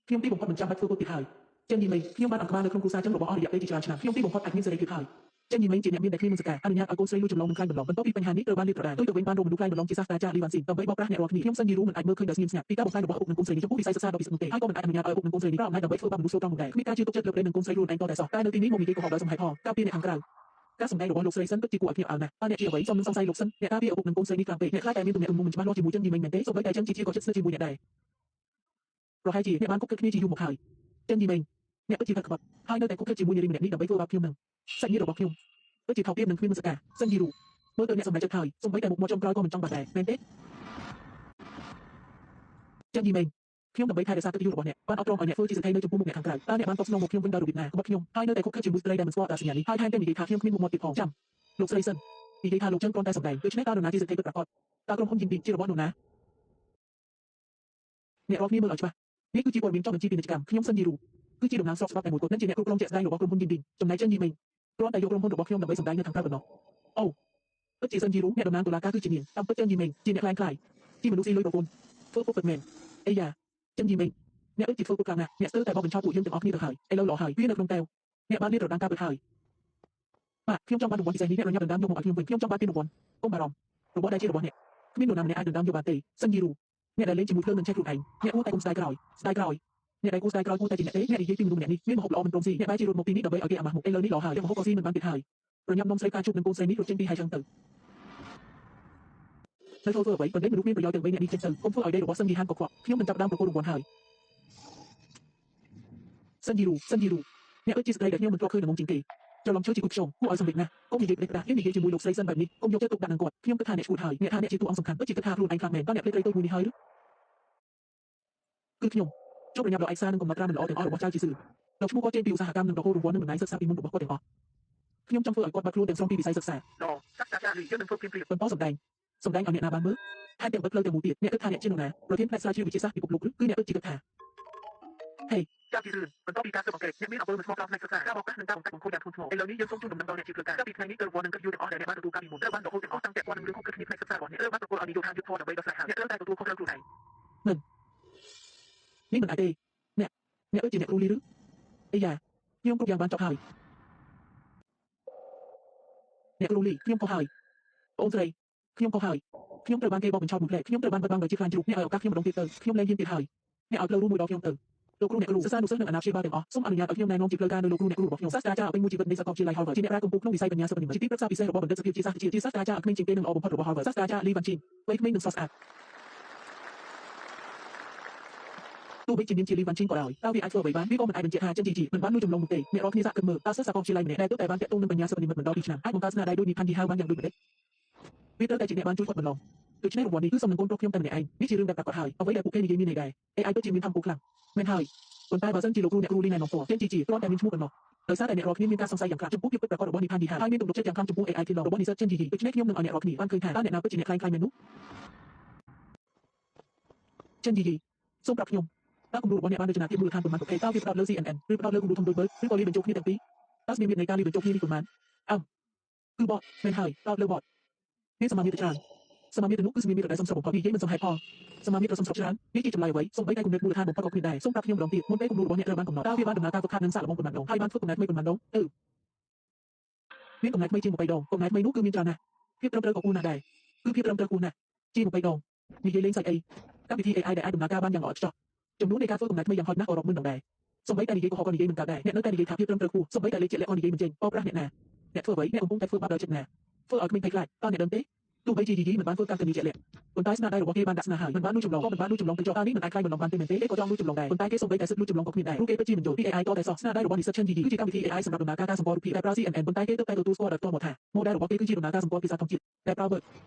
ខ្ញុំទីបំផុតមិនចាំបាច់ធ្វើពុតទៀតហើយចឹងយីមេងខ្ញុំបានអង្ក្បាលនៅក្នុងគ្រួសារចឹងរបស់អស់រយៈពេលជាច្រើនឆ្នាំខ្ញុំទីបំផុតអាចមានសេរីភាពហើយចឹងយីមេងជាអ្នកមានតែគ្មានមនសិការអនុញ្ញាតឲ្យកូនស្រីលួចចម្លងនិងខ្លាញ់បន្លំបន្ទាប់ពីបញ្ហានេះត្រូវបានលាតត្រដាងទៅវិញបានរកមនុស្សខ្លាញ់បន្លំជាសាស្ត្រាចារ្យលីវ៉ាន់ស៊ីនដើម្បីបោកប្រាស់អ្នករាល់គ្នាខ្ញុំសិនយីរូមិនអាចមើលឃើញដោយស្ងៀមស្ងាត់ពីការបំផ្លាញរបស់ឪពុកនិងកូនស្រីនេះចំពោះវិស័យសិក្សាដ៏ពិសិដ្ឋនោះទេហើយក៏មិនអាចអនុញ្ញាតឲ្យឪពុកនិងកូនស្រីនេះប្រើអំណាចដើម្បីធ្វើបាបមនុស្សស្រូបត្រង់នោះដែរគ្មានការជឿទុកចិត្តលើប្តីនិងកូនស្រីខ្លួនឯងតតែសោះតែនៅទីនេះមកនិយាយកុហកដោយសំហេតុផលការពារអ្នកខាងក្រៅ các sòng đaiរបស់លោកស្រីសិនពិតជាគួរឲ្យភ្ញាក់ផ្អើលណាស់តើអ្នកជាអ្វីសូមនឹងសង្ស័យលោកសិនអ្នកការពារឪពុកនិងកូនស្រីនេះខ្លាំងពេកអ្នកខ្លាចតែមានទំនាក់ទំនងមិនច្បាស់លាស់ជាមួយចិនយីមិញមែនទេសូម្បីតែចិនជីជាក៏ជិតស្និទ្ធជាមួយអ្នកដែរប្រហែលជាអ្នកបានគប់គិតគ្នាជាយូរមកហើយចិនយីមិញអ្នកពិតជាខិតខ្វាត់ហើយនៅតែគប់គិតជាមួយនារីម្នាក់នេះដើម្បីធ្វើបាបខ្ញុំនឹងសាច់ញាតិរបស់ខ្ញុំពិតជាថោកទាបនិងគ្មានមនសិការសិនយីរូមើលទៅអ្នកសម្រេចចិត្តហើយសូម្បីតែមុខមាត់ចុងក្រោយក៏មិនចង់បាត់ដែរមែនទេចិនយីមិញខ្ញុំដើម្បីថែរក្សាកិត្តិយសរបស់អ្នកបានអត់ទ្រាំឲ្យអ្នកធ្វើជាសក្ខីនៅចំពោះមុខអ្នកខាងក្រៅតើអ្នកបានតបស្នងមកខ្ញុំវិញដោយរបៀបណាក្បត់ខ្ញុំហើយនៅតែគប់គិតជាមួយស្ត្រីដែលមិនស្គាល់អត្តសញ្ញាណនេះហើយថែមទាំងនិយាយថាខ្ញុំគ្មានមុខមាត់ទៀតផងចាំលោកស្រីសិននិយាយថាលោកចិនគ្រាន់តែសម្ដែងដូច្នេះតើនរណាជាសក្ខីពិតប្រាកដតើក្រុមហ៊ុនយីពីជារបស់នរណាអ្នករាល់គ្នាមើលឲ្យច្បាស់នេះគឺជាព័ត៌មានចុះបញ្ជីពាណិជ្ជកម្មខ្ញុំសិនយីរូគឺជាតំណាងស្របច្បាប់តែមួយគត់និងជាអ្នកគ្រប់គ្រងជាក់ស្ដែងរបស់ក្រុមហ៊ុនយីពីចំណែកចិនយីមិញគ្រាន់តែយកក្រុមហ៊ុនរបស់ខ្ញុំដើម្បីសម្ដែងនៅខាងក្រៅប៉ុណ្ណោះអូពិតជាសិនយីរូអ្នកតំណាងតុលាការគឺជានាងតាមពិតចិនយីមិញជាអ្នកខ្លាំងខ្លាយជាមនុស្សស៊ីលុយប្រពន្ធធ្វើពុកពិតមែនអីយ៉ាចិនយីមិញអ្នកពិតជាធ្វើពុកខ្លាំងណាស់អ្នកស្ទើរតែបោកបញ្ឆោតពួកយើងទាំងអស់គ្នាទៅហើយឥឡូវល្អហើយវានៅក្នុងកែវអ្នកបានរៀនរដាំការពិតហើយបាទខ្ញុំចង់បានរង្វាន់ពិសេសនេះអ្នករញ៉ាំដណ្ដើមយកមកឲ្យខ្ញុំវិញខ្ញុំចង់បានពានរង្វាន់កុំបារម្ភរបស់ដែលជារបស់អ្នកគ្មាននរណាម្នាក់អាចដណ្ដើមយកបានទេសិនយីរូអ្នកដែលលេងជាមួយភ្លើងនឹងឆេះខ្លួនឯងអ្នកគួរតែកុំស្ដាយក្រោយអ្នកដែលគួរស្ដាយក្រោយគួរតែជាអ្នកទេអ្នកនិយាយពីមនុស្សម្នាក់នេះមានម្ហូបល្អមិនព្រមស៊ីអ្នកបែរជារត់មកទីនេះដើម្បីឲ្យគេអាម៉ាស់មុខឥឡូវនេះល្អហើយម្ហូបក៏ស៊ីមិនបានទៀតហើយប្រញាប់នំស្រីការជួបនឹងកូនស្រីនេះរត់ចេញពីហើយចឹងទៅនៅធ្វើអ្វីប៉ុន្តែមនុស្សមានប្រយោជន៍ទាំង3អ្នកនេះចេញទៅកុំធ្វើឲ្យដេករបស់សិនយីហានកខ្វក់ខ្ញុំមិនចាប់ដើមប្រកួតរង្វាន់ហើយសិនយីរូអ្នកពិតជាស្ត្រីដែលខ្ញុំមិនធ្លាប់ឃើញនៅមុំជាងគេច្រឡំឈើជាគូខ្យងគួរឲ្យសម្លេចណាស់កុំនិយាយផ្លេចផ្លាស់ខ្ញុំនិយាយជាមួយលោកស្រីសិនបែបនេះកុំយកចិត្តទុកដាក់នឹងគាត់ខ្ញុំគិតថាអ្នកឈួតហើយអ្នកថាអ្នកជាតួអង្គសំខាន់ពិតជាគិតថាខ្លួនឯងខ្លាំងមែនតើអ្នកភ្លេចត្រីតូចមួយនេះហើយឬគឺខ្ញុំចុះប្រញាប់រកឯកសារនិងកំណត់ត្រាមិនល្អទាំងអស់របស់ចៅជាស៊ឺលោកឈ្មោះគាត់ចេញពីឧស្សាហកម្មនិងរករង្វាន់និងបណ្ដាញសិក្សាពីមុនរបស់គាត់ទាំងអស់ខ្ញុំចង់ធ្វើឲ្យគាត់បាត់ខ្លួនទាំងស្រុងពីវិស័យសិក្សាល្អសាស្ត្រាចារ្យយើងនឹងធ្វើព្រៀបបន្តសម្ដែងឲ្យអ្នកណាបានមើលថែមទាំងបិទផ្លូវទាំងមួយទៀតអ្នកគិតថាអ្នកជានរណាប្រធានផ្នែកស្រាវជ្រាវវិទ្យាសាស្ត្រពិភពលោកឬគឺអ្នកពិតជាគិតថាហេចៅជាស៊ឺបន្តពីការស៊ើបអង្កេតអ្នកមានអំពើមិនស្មោះត្រង់ផ្នែកសិក្សាការបោកប្រាស់និងការបង្កាត់បង្ខូចយ៉ាងធ្ងន់ធ្ងរឥឡូវនេះយើងសូមជូនដំណឹងដល់អ្នកជាគ្រួសារចាប់ពីថ្ងៃនេះទៅរង្វាន់នឹងគិតយូរទាំងអស់ដែលអ្នកបានទទួលការពីមុនត្រូវបានរហូតទាំងអស់តាំងតែគាត់នឹងរឿងខុសគិតគ្នាផ្នែកសិក្សារបស់អ្នកត្រូវបានប្រកល់ឲ្យនាយកដ្ឋានយុទ្ធភ័ណ្ឌដើម្បីដោះស្រាយហើយអ្នកត្រូវតែទទួលខុសត្រូវខ្លួនឯងមិននេះមិនអាចទេអ្នកពិតជាអ្នកគ្រូលីឬអីយ៉ាខ្ញុំគ្រប់យ៉ាងបានចប់ហើយអ្នកគ្រូលីខ្ញុំខុសហើយបងស្រីខ្ញុំខុសហើយខ្ញុំត្រូវបានគេបោកបញ្ឆោតមួយផ្លែខ្ញុំត្រូវបានបិទបាំងដោយជាខ្លាញ់ជ្រូកអ្នកឲ្យឱកាសខ្ញុំម្ដងទៀតទៅខ្ញុំលែងហ៊ានទៀតហើយអ្នកឲ្យផ្លូវរួមមួយដល់ខ្ញុំទៅលោកគ្រូអ្នកគ្រូសិស្សានុសិស្សនិងអាណាព្យាបាលទាំងអស់សូមអនុញ្ញាតឲ្យខ្ញុំណែនាំជាផ្លូវការនៅលោកគ្រូអ្នកគ្រូរបស់ខ្ញុំសាស្ត្រាចារ្យពេញមួយជីវិតនៃសាកលវិទ្យាល័យ Harvard ជាអ្នកប្រាកម្ពុជាក្នុងវិស័យបញ្ញាសិប្បនិម្មិតជាទីប្រឹក្សាពិសេសរបស់បណ្ឌិតសភាជាសាស្ត្រជាសាស្ត្រាចារ្យក្មេងជាងគេនិងល្អបំផុតរបស់ Harvard សាស្ត្រាចារ្យ Lee Van Chin វ័យក្មេងនិងស្រស់ស្អាតទោះបីជាមានជា Lee Van Chin ក៏ដោយតើវាអាចធ្វើអ្វីបានវាក៏មិនអាចបញ្ជាក់ថាចិនជីមិនបាននួយចម្លងនោះទេអ្នករាល់គ្នាសាកគិតមើលតើសិស្សសាកលវិទ្យាល័យម្នាក់ដែលទើបតែបានតាក់ទងនឹងបញ្ញាសិប្បនិម្មិតមិនដល់2ឆ្នាំអាចបង្កើតស្នាដៃដូចនីផាន់យីហៅបានយ៉ាងដូចម្តេចវាត្រូវតែជាអ្នកបានជួយគាត់បន្លំដូច្នេះរង្វាន់នេះគឺសំនឹងកូនប្រុសខ្ញុំតែម្នាក់ឯងនេះជារឿងដែលប្រាប់គាត់ហើយអ្វីដែលពួកគេនិយាយមានន័យដែរ AI ពិតជាមានធម៌ខ្លាំងមែនហើយប៉ុន្តែបើសិនជាលោកគ្រូអ្នកគ្រូលីណែនាំផ្ទាល់ចិនជីគ្រាន់តែមានឈ្មោះប៉ុណ្ណោះដោយសារតែអ្នករាល់គ្នាមានការសង្ស័យយ៉ាងខ្លាំងចំពោះភាពពិតប្រាកដរបស់នីផាន់យីហៅហើយមានទំនុកចិត្តយ៉ាងខ្លាំងចំពោះ AI ទីឡរបស់និស្សិតចិនជីដូច្នេះខ្ញុំនឹងឲ្យអ្នករាល់គ្នាបានឃើញថាតើអ្នកណាពិតជាអ្នកខ្លាំងមែននោះចិនជីសូមប្រាប់ខ្ញុំតើគំរូរបស់អ្នកបានរចនាភាពមូលដ្ឋានប៉ុន្មានប្រភេទតើវាផ្ដោតលើ CNN ឬផ្ដោតលើគំរូធំដូច Bird ឬក៏លាយបញ្ចូលគ្នាទាំងពីរតើស្មារតីនៃការលាយបញ្ចូលគ្នានេះប៉ុន្មានគឺបតមែនហើយផ្ដោតលើបតមានសមាមាត្រច្រើនសមាមាត្រនោះគឺសមាមាត្រដែលសំស្របបំផុតនិយាយមិនសមហេតុផលសមាមាត្រសំស្របច្រើននេះជាចម្លើយអ្វីសូម្បីតែគំនិតមូលដ្ឋានបំផុតក៏គ្មានដែរសូមប្រាប់ខ្ញុំម្ដងទៀតមុនពេលគំរូរបស់អ្នកត្រូវបានកំណត់តើវាបានដំណើរការហ្វឹកហាត់និងសាកល្បងប៉ុន្មានដងហើយបានធ្វើកំណែថ្មីប៉ុន្មានដងមានកំណែថ្មីជាង20ដងកំណែថ្មីនោះគឺមានច្រើនណាស់ភាពត្រឹមត្រូវក៏គួរណាស់ដែរគឺភាពត្រឹមត្រូវគួរណាស់ជាង20ដងនិយាយលេងសាច់អីកម្មវិធី AI ដែលអាចដំណើរការបានយ៉ាងល្អឥតខ្ចោះចំនួននៃការធ្វើកំណែថ្មីយ៉ាងហោចណាស់ក៏រាប់ម៉ឺនដងដែរសូម្បីតែនិយាយកុហកក៏និយាយមិនកើតដែរអ្នកនៅតែនិយាយថាភាពត្រឹមត្រូវខ្ពស់សូម្បីតែលេខជាក់លាក់ក៏និយាយមិនចេញអបប្រាស់អ្នកណាអ្នកធ្វើអ្វីអ្នកកំពុងតែធ្វើបាបដល់ចិត្តណាធ្វើឲ្យក្មេងភ័យខ្លាចតើអ្នកដឹងទេទោះបីជាយីមិនបានធ្វើកម្មនីជាក់លាក់ប៉ុន្តែស្នាដៃរបស់គេបានដាក់ស្នាហើយមិនបានលួចចម្លងក៏មិនបានលួចចម្លងទៅចុះតើនេះមិនអាចខ្លាយបន្លំបានទេមែនទេគេក៏ចង់លួចចម្លងដែរប៉ុន្តែគេសូម្បីតែសិទ្ធិលួចចម្លងក៏គ្មានដែរព្រោះគេពិតជាមិនយល់ពី AI តតែសោះស្នាដៃរបស់និស្សិតចិនយីគឺជាកម្មវិធី AI សម្រាប់ដំណើរការសម្គាល់រូបភាពដែលប្រើ CNN ប៉ុន្តែគេទើបតែទទួលស្គាល់ដោយផ្ទាល់មកថា model របស់គេគឺជាដំណើរការសម្គាល់ភាសាធម្មជាតិដែលប្រើ Word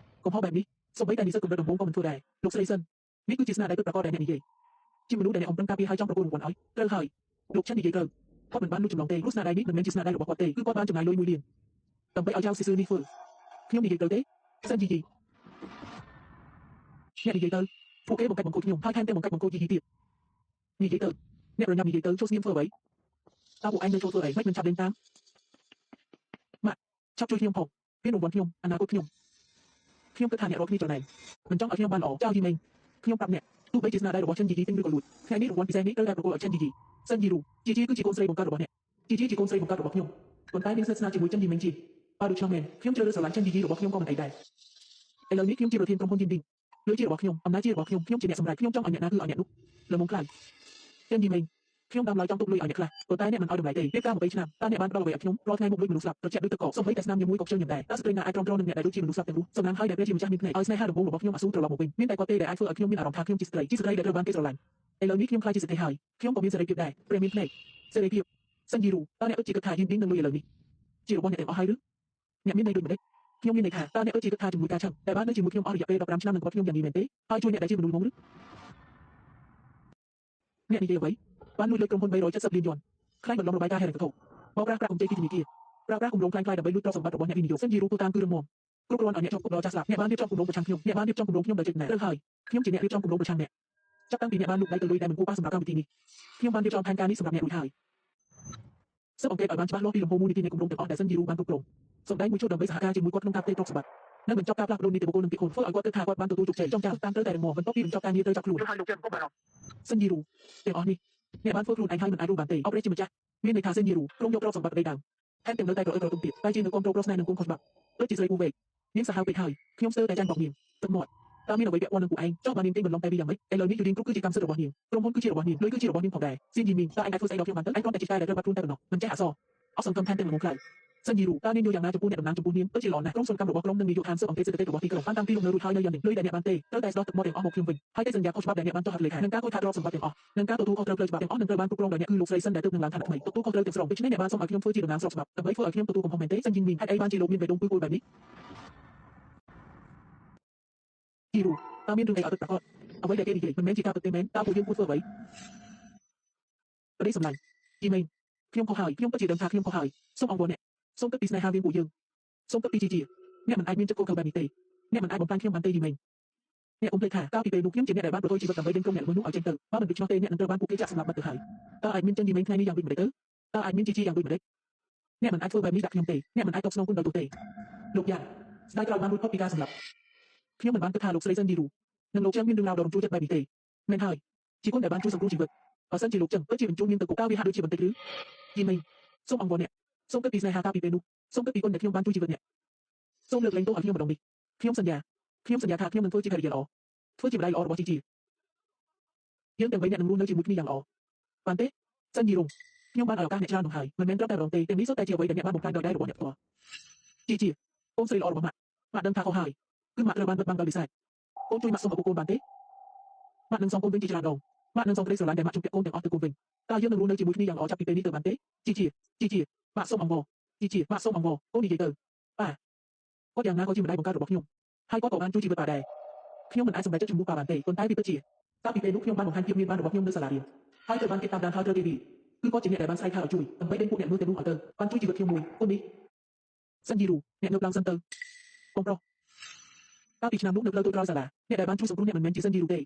កំហុសបែបនេះសូម្បីតែនិស្សិតកម្រិតដំបូងក៏មិនធ្វើដែរលោកស្រីសិននេះគឺជាស្នាដៃពិតប្រាកដដែលអ្នកនិយាយជាមនុស្សដែលអ្នកអំប្រឹងការពារឲ្យចង់ប្រកួតរង្វាន់ឲ្យត្រូវហើយលោកចិននិយាយត្រូវគាត់មិនបានលួចចម្លងទេព្រោះស្នាដៃនេះមិនមែនជាស្នាដៃរបស់គាត់ទេគឺគាត់បានចំណាយលុយ1 លានដើម្បីឲ្យចៅស៊ីស៊ឺនេះធ្វើខ្ញុំនិយាយត្រូវទេសិនយីអ្នកនិយាយទៅពួកគេបង្កាច់បង្កូចខ្ញុំហើយថែមទាំងបង្កាច់បង្កូចយីទៀតនិយាយទៅអ្នកប្រញាប់និយាយទៅចូលស្ងៀមធ្វើអ្វីតើពួកឯងនៅចូលធ្វើអីមិនចាប់លេងតាមម៉ាក់ឆាប់ជួយខ្ញុំផងពានរង្វាន់ខ្ញុំអនាគតខ្ញុំគិតថាអ្នករកគ្នាចំណែងមិនចង់ឲ្យខ្ញុំបានល្អចៅយីមេងខ្ញុំប្រាប់អ្នកទោះបីជាស្នាដៃរបស់ចិនយីទិញឬក៏លួចថ្ងៃនេះរង្វាន់ពិសេសនេះត្រូវតែប្រគល់ឲ្យចិនយីសិនយីរូជីគឺជាកូនស្រីបង្កើតរបស់អ្នកជីជាកូនស្រីបង្កើតរបស់ខ្ញុំប៉ុន្តែនាងស្និទ្ធស្នាលជាមួយចិនយីមេងជីបើដូច្នោះមែនខ្ញុំជ្រើសរើសស្រឡាញ់ចិនយីរបស់ខ្ញុំក៏មិនអីដែរឥឡូវនេះខ្ញុំជាប្រធានក្រុមហ៊ុនយីឌីងលុយជារបស់ខ្ញុំអំណាចជារបស់ខ្ញុំជាអ្នកសម្រេចខ្ញុំចង់ឲ្យអ្នកណាគឺឲ្យអ្នកនោះលើមុំខ្លាំងចិនយីមេង ខ្ញុំតាមឡើយចង់ទុកលុយឲ្យអ្នកខ្លះប៉ុន្តែអ្នកមិនឲ្យតម្លៃទេពេលកាល20ឆ្នាំតើអ្នកបានផ្ដល់អ្វីឲ្យខ្ញុំរាល់ថ្ងៃមុខលុយមនុស្សស្លាប់ត្រជាក់ដូចទឹកកកសូម្បីតែស្នាមញញឹមមួយក៏ខ្ជិលញញដែរតើស្ត្រីណាអាចទ្រាំទ្រនឹងអ្នកដែលដូចជាមនុស្សស្លាប់ទាំងនោះសំណាងហើយដែលព្រះជាម្ចាស់មានភ្នែកឲ្យស្នេហាដំបូងរបស់ខ្ញុំអាស៊ូត្រឡប់មកវិញមានតែគាត់ទេដែលអាចធ្វើឲ្យខ្ញុំមានអារម្មណ៍ថាខ្ញុំជាស្ត្រីដែលត្រូវបានគេស្រឡាញ់ឥឡូវនេះខ្ញុំខ្លាចជាសិទ្ធិហើយខ្ញុំក៏មានសេរីភាពដែរព្រះមានភ្នែកសេរីភាពសិនជីរូតើអ្នកពិតជាគិតថាយីនឌីងនឹងលុយឥឡូវនេះជារបស់អ្នកទាំងអស់ហើយឬអ្នកមានន័យដូចម្តេចខ្ញុំមានន័យថាតើអ្នកពិតជាគិតថាជំនួយការឆឹងដែលបាននៅជាមួយខ្ញុំអស់រយៈពេល15ឆ្នាំនឹងគាត់ខ្ញុំយ៉ាងនេះមែនទេហើយជួយអ្នកដែលជាមនុស្សងងឬអ្នកនិយាយអ្វីបានលួចលើក្រុមហ៊ុន370លានយន់ខ្លាញ់បន្លំរបាយការណ៍ហិរញ្ញវត្ថុបោកប្រាស់ប្រាក់កម្ចីពីធនាគារប្រើប្រាស់គម្រោងខ្លាំងៗដើម្បីលួចទ្រព្យសម្បត្តិរបស់អ្នកវិនិយោគសិនជីរូទូតាមគឺរឹងមាំគ្រប់គ្រាន់ឲ្យអ្នកជាប់គុកដល់ចាស់ស្លាប់អ្នកបានរៀបចំគម្រោងប្រឆាំងខ្ញុំអ្នកបានរៀបចំគម្រោងខ្ញុំដោយចិត្តណែត្រូវហើយខ្ញុំជាអ្នករៀបចំគម្រោងប្រឆាំងអ្នកចាប់តាំងពីអ្នកបានលូកដៃទៅលុយដែលមិនគួរប៉ះសម្រាប់កម្មវិធីនេះខ្ញុំបានរៀបចំផែនការនេះសម្រាប់អ្នករួចហើយស៊ើបអង្កេតឲ្យបានច្បាស់លាស់ពីលំហូរមូលនិធិនៃគម្រោងទាំងអស់ដែលសិនជីរូបានគ្រប់គ្រងសម្ដែងមួយឈុតដើម្បីសហការជាមួយគាត់ក្នុងការផ្ទេរទ្រព្យសម្បត្តិនិងបញ្ចប់ការផ្លាស់ប្ដូរនីតិបុគ្គលនិងពីខុនធ្វើឲ្យគាត់គិតថាគាត់បានទទួលជោគជ័យចំចាស់តាមត្រូវតែរងបន្ទាប់ពីបញ្ចប់ការងារត្រូវចាប់ខ្លួនហើយលោកចាំកុំបារម្ភសិនជីរូទាំងអស់នេះអ្នកបានធ្វើខ្លួនឯងហើយមិនអាចរួចបានទេអបរេជាម្ចាស់មានន័យថាសិនជីរូក្រុមយកទ្រព្យសម្បត្តិប្តីដើមថែមទាំងនៅតែក្រអឺក្រទុំទៀតតែជានៅគ្រប់គ្រងប្រុសស្នេហ៍និងគុំខុសច្បាប់ដូចជាស្រីពូវែកនាងសាហាវពេកហើយខ្ញុំស្ទើរតែចាញ់បោកនាងទឹកមាត់តើមានអ្វីពាក់ព័ន្ធនឹងពួកឯងចុះបាននាងទិញបន្លំតែពីយ៉ាងម៉េចឥឡូវនេះយូឌីនគ្រប់គឺជាកម្មសិទ្ធិរបស់នាងក្រុមហ៊ុនគឺជារបស់នាងលុយគឺជារបស់នាងផងដែរសៀនយីមីងតើឯងអាចធ្វើស្អីដល់ខ្ញុំបានទៅឯងគ្រាន់តែជាតែដែលត្រូវបាត់ខ្លួនតែប៉ុណ្ណោះមិនចេះអសរអស់សង្ឃឹមថែមទាំងងងខ្លៅសិនជីរូតើនាងយល់យ៉ាងណាចំពោះអ្នកតំណាងចំពោះនាងទៅជាល្អណាស់ក្រុមសកម្មរបស់ក្រុមនឹងនាយកឋានស៊ើបអង្កេតសេដ្ឋកិច្ចរបស់ទីក្រុងបានតាំងពីលំនៅរួចហើយនៅយ៉ាងនេះលុយដែលអ្នកបានទេត្រូវតែស្ដោះទឹកមាត់ទាំងអស់មកខ្ញុំវិញហើយកិច្ចសន្យាខុសច្បាប់ដែលអ្នកបានចុះហត្ថលេខានិងការខូចខាតទ្រព្យសម្បត្តិទាំងអស់និងការទទួលខុសត្រូវផ្លូវច្បាប់ទាំងអស់នឹងត្រូវបានគ្រប់គ្រងដោយអ្នកគឺលោកស្រីសិនដែលទើបនឹងឡើងឋានៈថ្មីទទួលខុសត្រូវទាំងស្រុងដូច្នេះអ្នកបានសូមឲ្យខ្ញុំធ្វើជាតំណាងស្របច្បាប់ដើម្បីធ្វើឲ្យខ្ញុំទទួលកំហុសមែនទេសិនយីមីងហេតុអីបានជាលោកមានបេះដូងពុយពុយបែបនេះជីរូតើមានរឿងអីឲ្យពិតប្រាកដអ្វីដែលគេនិយាយមិនមែនជាការពិតទេមែនតើពួកយើងគួរធ្វើអ្វីប្តីសម្លាញ់ជីមីងខ្ញុំខុសហើយខ្ញុំពិតជាដឹងថាខ្ញុំខុសហើយសូមអង្វរអ្នកសូមគិតពីស្នេហាវាងពួកយើងសូមគិតពីជីអ្នកមិនអាចមានចិត្តគោលដៅបែបនេះទេអ្នកមិនអាចបំផ្លាញខ្ញុំបានទេយីមីងអ្នកកុំភ្លេចថាកាលពីពេលនោះខ្ញុំជាអ្នកដែលបានប្រទល់ជីវិតដើម្បីដេញក្រុមអ្នកល្មើសនោះឲ្យចេញទៅបើមិនដូច្នោះទេអ្នកនឹងត្រូវបានពួកគេចាក់សម្លាប់បាត់ទៅហើយតើអាចមានចឹងយីមីងថ្ងៃនេះយ៉ាងដូចម្តេចទៅតើអាចមានជីយ៉ាងដូចម្តេចអ្នកមិនអាចធ្វើបែបនេះដាក់ខ្ញុំទេអ្នកមិនអាចតបស្នងគុណដោយទូទេលោកយ៉ាងស្ដាយក្រោយបានរួចផុតពីការសម្លាប់ខ្ញុំមិនបានគិតថាលោកស្រីសិនឌីរូនិងលោកចឹងមានរឿងរ៉ាវដ៏រំជួលចិត្តបែបនេះទេមែនហើយជាគុណដែលបានជួយសង្គ្រោះជីវិតបើសិនជាលោកចឹងពិតជាបញ្ជូននាងទៅគុកតើវាហាក់ដូចជាបន្តិចឬយីមីងសូមអង្វរអ្នកសូមគិតពីស្នេហាកាលពីពេលនោះសូមគិតពីគុណដែលខ្ញុំបានជួយជីវិតអ្នកសូមលើកលែងទោសឲ្យខ្ញុំម្ដងនេះខ្ញុំសន្យាថាខ្ញុំនឹងធ្វើជាភរិយាល្អធ្វើជាម្ដាយល្អរបស់ជីយើងទាំង3នាក់នឹងរស់នៅជាមួយគ្នាយ៉ាងល្អបានទេសិនយីរុងខ្ញុំបានឲ្យឱកាសអ្នកច្រើននោះហើយមិនមែនត្រឹមតែម្ដងទេទាំងនេះសុទ្ធតែជាអ្វីដែលអ្នកបានបំផ្លាញដោយដៃរបស់អ្នកផ្ទាល់ជីអូនស្រីល្អរបស់ម៉ាក់ដឹងថាខុសហើយគឺម៉ាក់ត្រូវបានបិទបាំងដោយលិសាច់អូនជួយម៉ាក់សុំឪពុកកូនបានទេម៉ាក់នឹងសុំកូនវិញជាច្រើនដងម៉ាក់នឹងសុំក្តីស្រឡាញ់ដែលម៉ាក់ជំពាក់កូនទាំងអស់ទៅកូនវិញតើយើងនឹងរស់នៅជាមួយគ្នាយ៉ាងល្អចាប់ពីពេលនេះទៅបានទេជីម៉ាក់សុំអង្វរម៉ាក់សុំអង្វរកូននិយាយទៅប៉ាគាត់យ៉ាងណាក៏ជាម្ដាយបង្កើតរបស់ខ្ញុំហើយគាត់ក៏បានជួយជីវិតប៉ាដែរខ្ញុំមិនអាចសម្រេចចិត្តជំនួសប៉ាបានទេប៉ុន្តែវាពិតជាតាំងពីពេលនោះខ្ញុំបានបង្ហាញភាពមានបានរបស់ខ្ញុំនៅសាលារៀនហើយត្រូវបានគេតាមដានហើយត្រូវគេវាគឺគាត់ជាអ្នកដែលបានស្រែកហៅឲ្យជួយដើម្បីដេញពួកអ្នកមើលទាំងនោះឲ្យទៅបានជួយជីវិតខ្ញុំមួយអូននេះសិនយីរូអ្នកនៅឡើងសិនទៅកូនប្រុសកាលពីឆ្នាំនោះនៅផ្លូវទៅក្រោយសាលាអ្នកដែលបានជួយសង្គ្រោះអ្នកមិនមែនជាសិនយីរូទេ